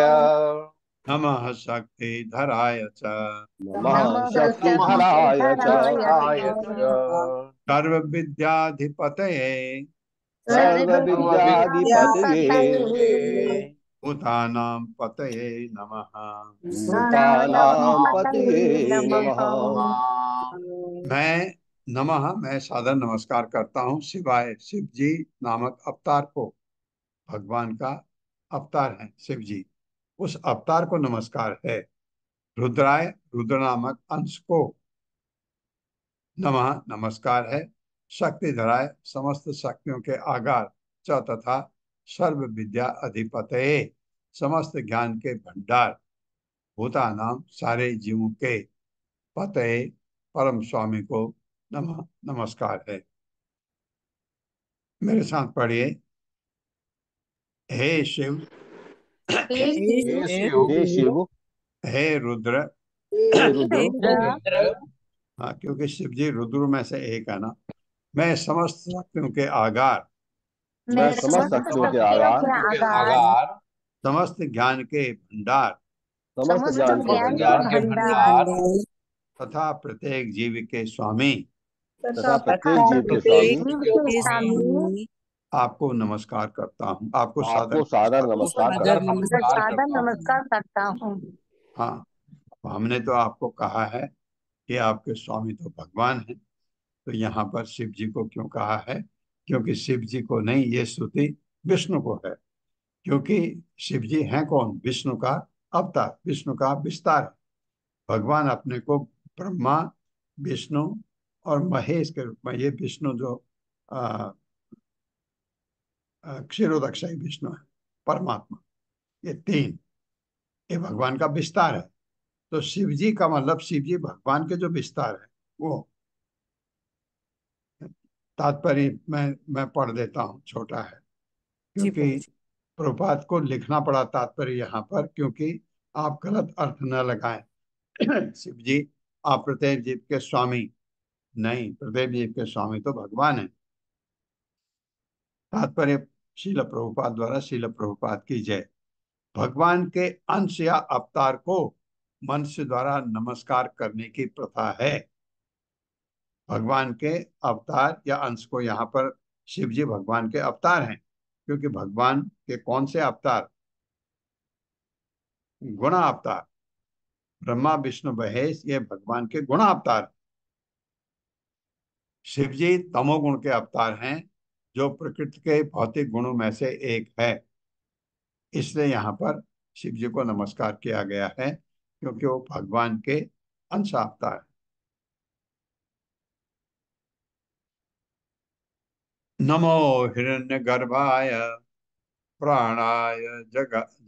नमः शक्तिधराय च, नमः नमः शक्तिधराय च, शक्तिधराय च, सर्व विद्याधिपतये सर्वविद्याधिपतये भूतानां पतये नमः। भूतानां पतये नमः। मैं मैं सादर नमस्कार करता हूँ शिवाय, शिव जी नामक अवतार को। भगवान का अवतार है शिव जी, उस अवतार को नमस्कार है। रुद्राय, रुद्र नामक अंश को नमः नमस्कार है। शक्तिधराय, समस्त शक्तियों के आगार च, तथा सर्व विद्या अधिपतये, समस्त ज्ञान के भंडार, भूतानाम सारे जीवों के पतये, परम स्वामी को नमः नमस्कार है। मेरे साथ पढ़िए, हे शिव, हे शिव, हे शिव, हे रुद्र। हे रुद्र, हाँ, क्योंकि शिव जी रुद्र में से एक है ना। मैं समस्त शक्तियों के आगार, मैं समस्त शक्तियों के आधार, के आगार, समस्त ज्ञान के भंडार, समस्त ज्ञान के समस्त ज्ञान भंडार के भंडार, तथा प्रत्येक जीव के स्वामी, तथा प्रत्येक जीव के स्वामी आपको नमस्कार करता हूँ, आपको सादर आपको सादर आपको नमस्कार सादर करता हूँ। नमस्कार करता हूँ। हाँ, हमने तो आपको कहा है कि आपके स्वामी तो भगवान हैं। तो यहाँ पर शिव जी को क्यों कहा है? क्योंकि शिव जी को नहीं, ये स्तुति विष्णु को है। क्योंकि शिव जी हैं कौन? विष्णु का अवतार, विष्णु का विस्तार है। भगवान अपने को ब्रह्मा, विष्णु और महेश के रूप में, ये विष्णु जो क्षीरोदक्षाई विष्णु है, परमात्मा, ये तीन, ये भगवान का विस्तार है। तो शिव जी का मतलब शिव जी भगवान के जो विस्तार है वो। तात्पर्य मैं पढ़ देता हूँ, छोटा है, जी क्योंकि प्रभु जी। प्रभुपाद को लिखना पड़ा तात्पर्य यहाँ पर, क्योंकि आप गलत अर्थ न लगाएं। शिव जी आप प्रत्येक जीव के स्वामी नहीं, प्रत्येक जीव के स्वामी तो भगवान है। तात्पर्य शील प्रभुपाद द्वारा, शील प्रभुपाद की जय। भगवान के अंश या अवतार को मनुष्य द्वारा नमस्कार करने की प्रथा है। भगवान के अवतार या अंश को, यहाँ पर शिव जी भगवान के अवतार हैं, क्योंकि भगवान के कौन से अवतार? गुण अवतार। ब्रह्मा विष्णु महेश ये भगवान के गुण अवतार। शिव जी तमोगुण के अवतार हैं, जो प्रकृति के भौतिक गुणों में से एक है। इसलिए यहाँ पर शिव जी को नमस्कार किया गया है, क्योंकि वो भगवान के अंश अवतार हैं। नमो हिरण्यगर्भाय प्राणाय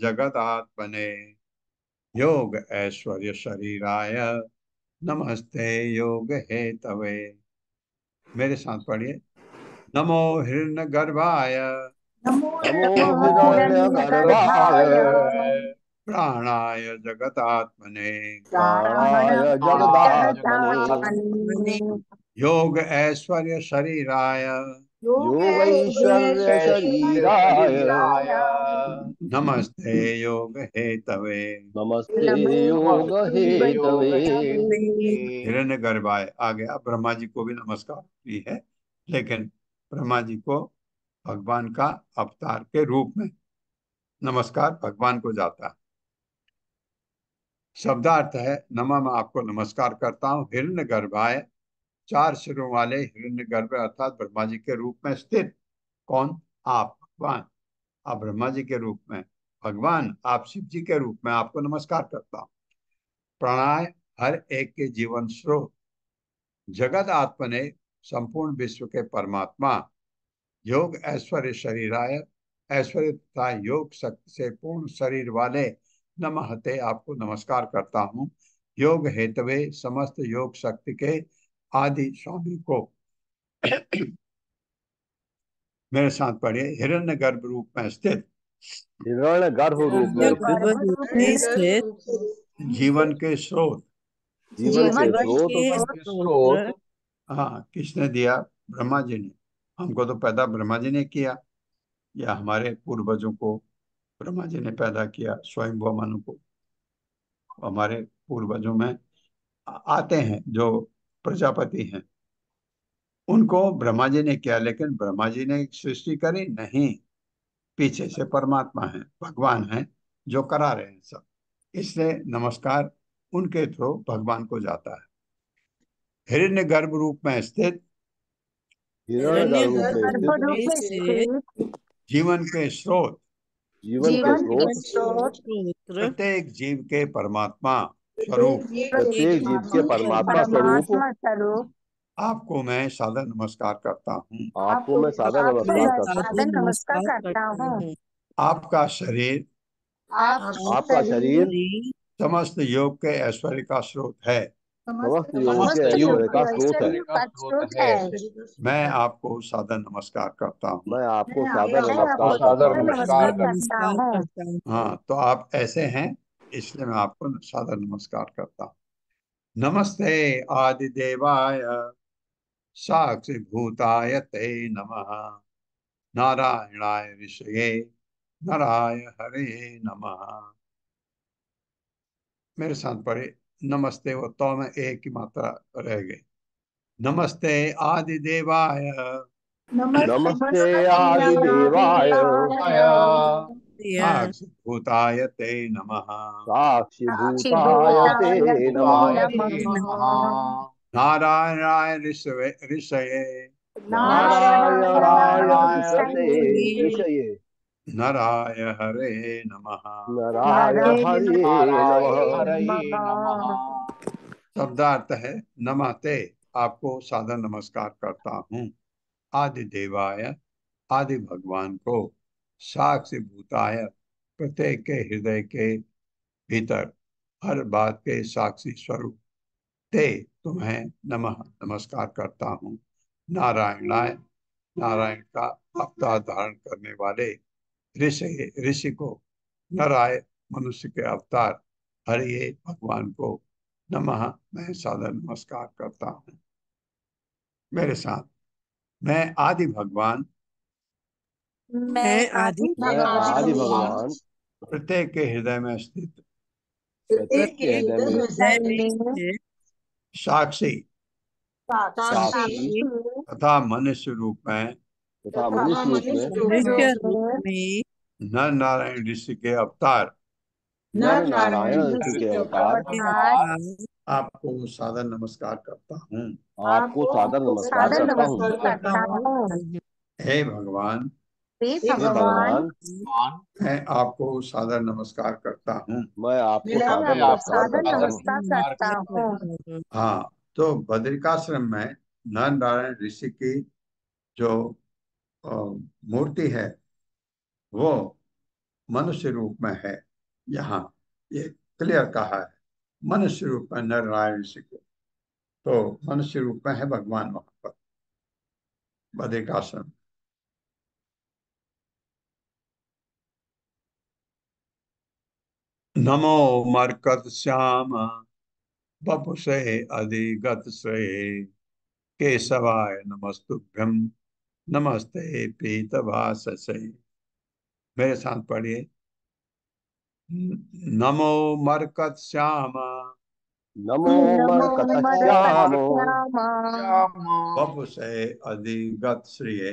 जगदात्मने योग ऐश्वर्य शरीराय नमस्ते योग हेतवे। मेरे साथ पढ़िए। नमो हिरण्यगर्भाय नमो हिरण्यगर्भाय प्राणाय जगदात्मने प्राणाय जगदात्मने योग ऐश्वर्य शरीराय योगैश्वर्य शरीराय नमस्ते योग हेतवे। नमस्ते योग हेतवे। हिरण्यगर्भाय आ गया। ब्रह्मा जी को भी नमस्कार भी है, लेकिन ब्रह्मा जी को भगवान का अवतार के रूप में नमस्कार भगवान को जाता है। शब्दार्थ है नमः, मैं आपको नमस्कार करता हूँ। हिरण्यगर्भाय, 4 सिरों वाले हिरण्यगर्भ अर्थात ब्रह्मा जी के रूप में स्थित। कौन? आप, भगवान। आप ब्रह्मा जी के रूप में, भगवान आप शिव जी के रूप में आपको नमस्कार करता हूँ। प्रणय, हर एक के जीवन स्रोत। जगत आत्मने, संपूर्ण विश्व के परमात्मा। योग ऐश्वर्य शरीराय, ऐश्वर्य तथा योग शक्ति से पूर्ण शरीर वाले नमहते, आपको नमस्कार करता हूँ। योग हेतवे, समस्त योग शक्ति के आदि स्वामी को। मेरे साथ पढ़िए। हिरण्यगर्भ रूप में स्थित, हिरण्यगर्भ रूप में स्थित, गर्भ रूप में स्थित जीवन के स्रोत। जीवन के जीवन के स्रोत। स्रोत। हाँ, किसने दिया? ब्रह्मा जी ने। हमको तो पैदा ब्रह्मा जी ने किया, या हमारे पूर्वजों को ब्रह्मा जी ने पैदा किया, स्वयं मनु को। हमारे पूर्वजों में आते हैं जो प्रजापति हैं, उनको ब्रह्मा जी ने किया, लेकिन ब्रह्मा जी ने सृष्टि करी नहीं। पीछे से परमात्मा है, भगवान है, जो करा रहे हैं सब। इसलिए नमस्कार उनके थ्रू भगवान को जाता है। हिरण्य गर्भ रूप में स्थित, हिरण्यगर्भ रूप में गर्भ स्थित, में स्थित जीवन के स्रोत। जीवन के जीवन स्रोत। स्रोत। प्रत्येक जीव के परमात्मा स्वरूप, प्रत्येक जीव के परमात्मा स्वरूप आपको मैं सादर नमस्कार करता हूँ। आपको मैं सादर मैं नमस्कार करता हूँ। सादर नमस्कार करता हूँ। आपका शरीर आपका शरीर शरीर समस्त योग के ऐश्वर्य का स्रोत है। समस्त योग के समस्त योग ऐश्वर्य का स्रोत है। का स्रोत है। मैं आपको सादर नमस्कार करता हूँ। मैं आपको सादर आपको नमस्कार सादर करता हूँ। नमस्कार सादर नमस्कार करता हूँ। हाँ, तो आप ऐसे हैं, इसलिए मैं आपको सादर नमस्कार करता हूँ। नमस्ते आदिदेवाय साक्षी भूताय ते नमः। नारायणाय ऋषये नराय हरे नमः। मेरे साथ पढ़े। नमस्ते, वो तो में एक ही मात्रा रह गई। नमस्ते आदिदेवाय नमस्ते आदिदेवाय साक्षी भूताय ते नमः। साक्षी भूताय ते नमः। नारायणाय ऋषये नारायणाय ऋषये नराय हरे नमः। नराय हरे नाराय नमः। हरये नमः। शब्दार्थ है नमस्ते, आपको सादर नमस्कार करता हूँ। आदि देवाय, आदि भगवान को। साक्षी भूताय, प्रत्येक के हृदय के भीतर। हर बात के साक्षी स्वरूप ते तुम्हें नमः नमस्कार करता हूँ। नारायणाय, नारायण का अवतार धारण करने वाले ऋषि ऋषि को, नराय मनुष्य के अवतार हरिये भगवान को नमः मैं सादर नमस्कार करता हूँ। मेरे साथ, मैं आदि भगवान, मैं आदि मैं आदि भगवान भगवान प्रत्येक के हृदय में स्थित प्रत्येक के हृदय में हृदय में स्थित साक्षी साक्षी तथा मनुष्य रूप में तथा मनुष्य रूप में मनुष्य रूप में नर नारायण ऋषि के अवतार नर नारायण ऋषि के अवतार के अवतार आपको सादर नमस्कार करता हूँ। आपको सादर नमस्कार करता हूँ। हे भगवान, हे भगवान, मैं आपको सादर नमस्कार करता हूँ। मैं आपको सादर नमस्कार करता हूँ। हाँ, तो बद्रिकाश्रम में नर नारायण ऋषि की जो अ, मूर्ति है वो मनुष्य रूप में है। यहाँ ये क्लियर कहा है, मनुष्य रूप में नर नारायण ऋषि को, तो मनुष्य रूप में है भगवान वहां पर बद्रिकाश्रम। नमो मरकत श्याम बपुषे अधिगत श्रेय केशवाय नमस्तुभ्यं नमस्ते पीतभाससे। मेरे साथ पढ़िए। नमो मरकत श्याम नमो मरकतश्यामो बपुषे अधिगत श्रिये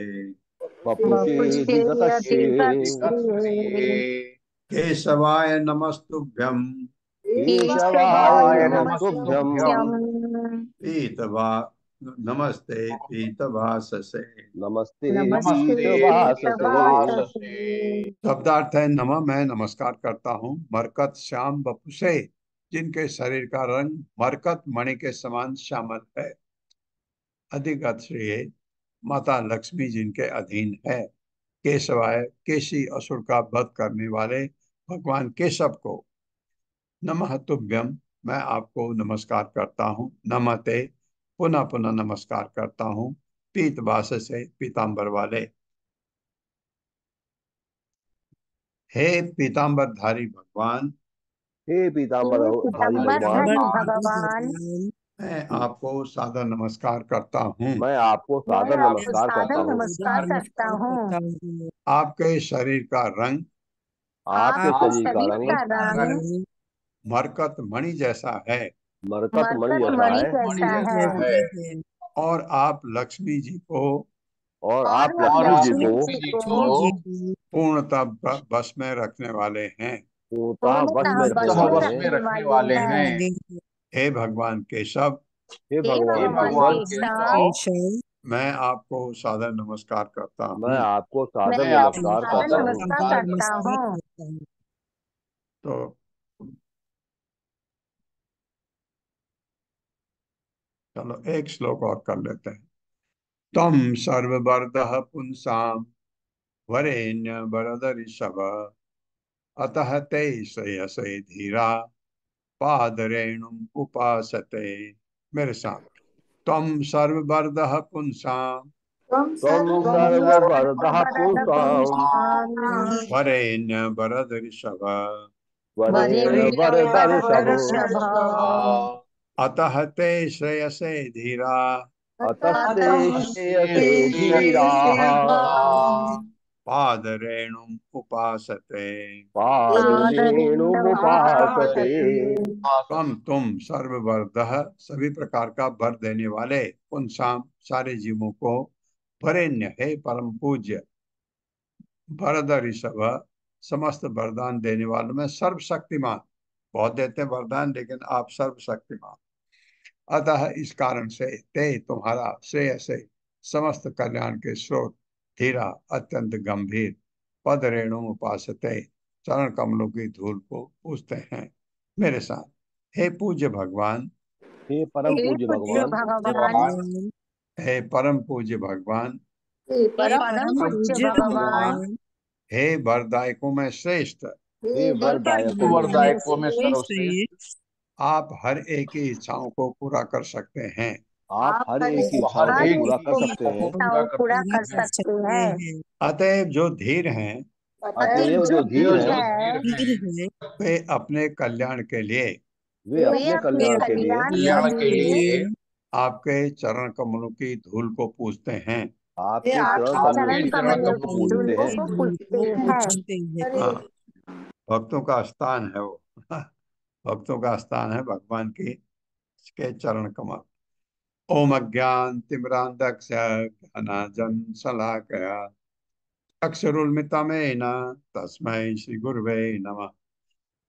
वपुषेऽधिगतश्री केशवाय नमस्तुभ्यं केशवाय नमस्तुभ्यं पीतभा नमस्ते पीतभाससे। नमस्ते पीतवाससे। शब्दार्थ है, नमः मैं नमस्कार करता हूँ मरकत श्याम बपुषे, जिनके शरीर का रंग मरकत मणि के समान श्यामल है। अधिगत श्रेय माता लक्ष्मी जिनके अधीन है। केशवाय केशी असुर का वध करने वाले भगवान केशव को। नमः तुभ्यम मैं आपको नमस्कार करता हूँ। नमते पुनः पुनः नमस्कार करता हूँ। पीतवास से पीतांबर वाले। हे पीतांबरधारी भगवान, हे पीतांबरधारी भगवान, मैं आपको सादर नमस्कार करता हूँ। मैं आपको सादर नमस्कार करता हूँ। आपके शरीर का रंग आपके शरीर का रंग मरकत मणि जैसा है मरकत मणि जैसा है और आप लक्ष्मी जी को और आप लक्ष्मी जी को पूर्णतः बस में रखने वाले हैं। पूर्णतः वश में रखने वाले हैं। हे भगवान केशव, हे भगवान केशव, मैं आपको सादर नमस्कार करता हूँ। मैं आपको सादर नमस्कार करता हूँ। तो चलो एक श्लोक और कर लेते हैं। तम सर्ववर्धः पुंसाम वरेण्य वरदऋषभ अतः ते श्रेयसे धीरा पादरेणुम उपासते। मेरे साथ, तम सर्ववर्धः पुंसाम त्वं सर्ववर्धः पुंसां वरेण्य वरदऋषभ वरेण्य वरदर्शभो अतः ते श्रेयसे धीरा अतस्ते श्रेयसे धीराः पादरेणुम उपासते। पादरेणुमुपासते। तुम सर्ववर्धः सभी प्रकार का वर देने वाले, पुंसाम सारे जीवों को, वरेण्य है परम पूज्य, वरद ऋषभ समस्त वरदान देने वालों में सर्वशक्तिमान। बहुत देते हैं वरदान, लेकिन आप सर्वशक्तिमान। अतः इस कारण से ते तुम्हारा श्रेयसे समस्त कल्याण के स्रोत धीरा अत्यंत गंभीर पद रेणु उपासते चरण कमलों की धूल को पूजते हैं। मेरे साथ, हे पूज्य भगवान, हे परम पूज्य भगवान, हे परम पूज्य भगवान, हे वरदायकों में श्रेष्ठ, हे वरदायकों में वरदायकों में सर्वश्रेष्ठ, आप हर एक की इच्छाओं को पूरा कर सकते हैं। आप हर एक की हर इच्छाओं को एक पूरा कर की सकते हैं। इच्छाओं को पूरा कर कर सकते सकते हैं। अतएव जो धीर हैं अतएव जो धीर जो हैं धीर हैं धीर है वे अपने कल्याण के लिए वे अपने वे कल्याण के अपने लिए कल्याण के लिए आपके चरण कमलों की धूल को पूजते हैं। आपके चरण कमलों आपके की चरण धूल को कमलों पूजते हैं। की धूल को पूजते हैं। हाँ, भक्तों का स्थान है वो। भक्तों का स्थान है भगवान की के चरण कमल। ओम अज्ञान तिमिरांधक्ष ज्ञानांजन शलाकया अक्षरुन्मिलितमेन तस्मै श्री गुरुवे नमः।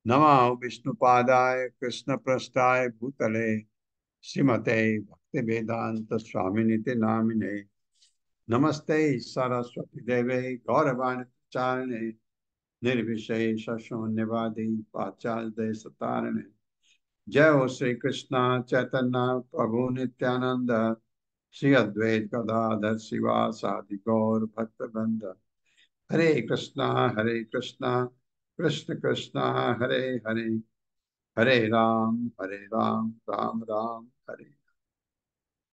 नमः विष्णुपादाय कृष्णपृष्ठाय भूतले श्रीमते भक्ति वेदांत स्वामिनिति नामिने। नमस्ते सरस्वती देवे गौरवाणी चारिणे निर्विशेष शून्यवादी पाचाल देश तारिणे। जय हो श्री कृष्णा चैतन्य प्रभु नित्यानंद श्री अद्वैत गदाधर शिवासादि गौर भक्त वृंद। हरे कृष्णा कृष्ण कृष्णा हरे हरे हरे राम राम राम हरे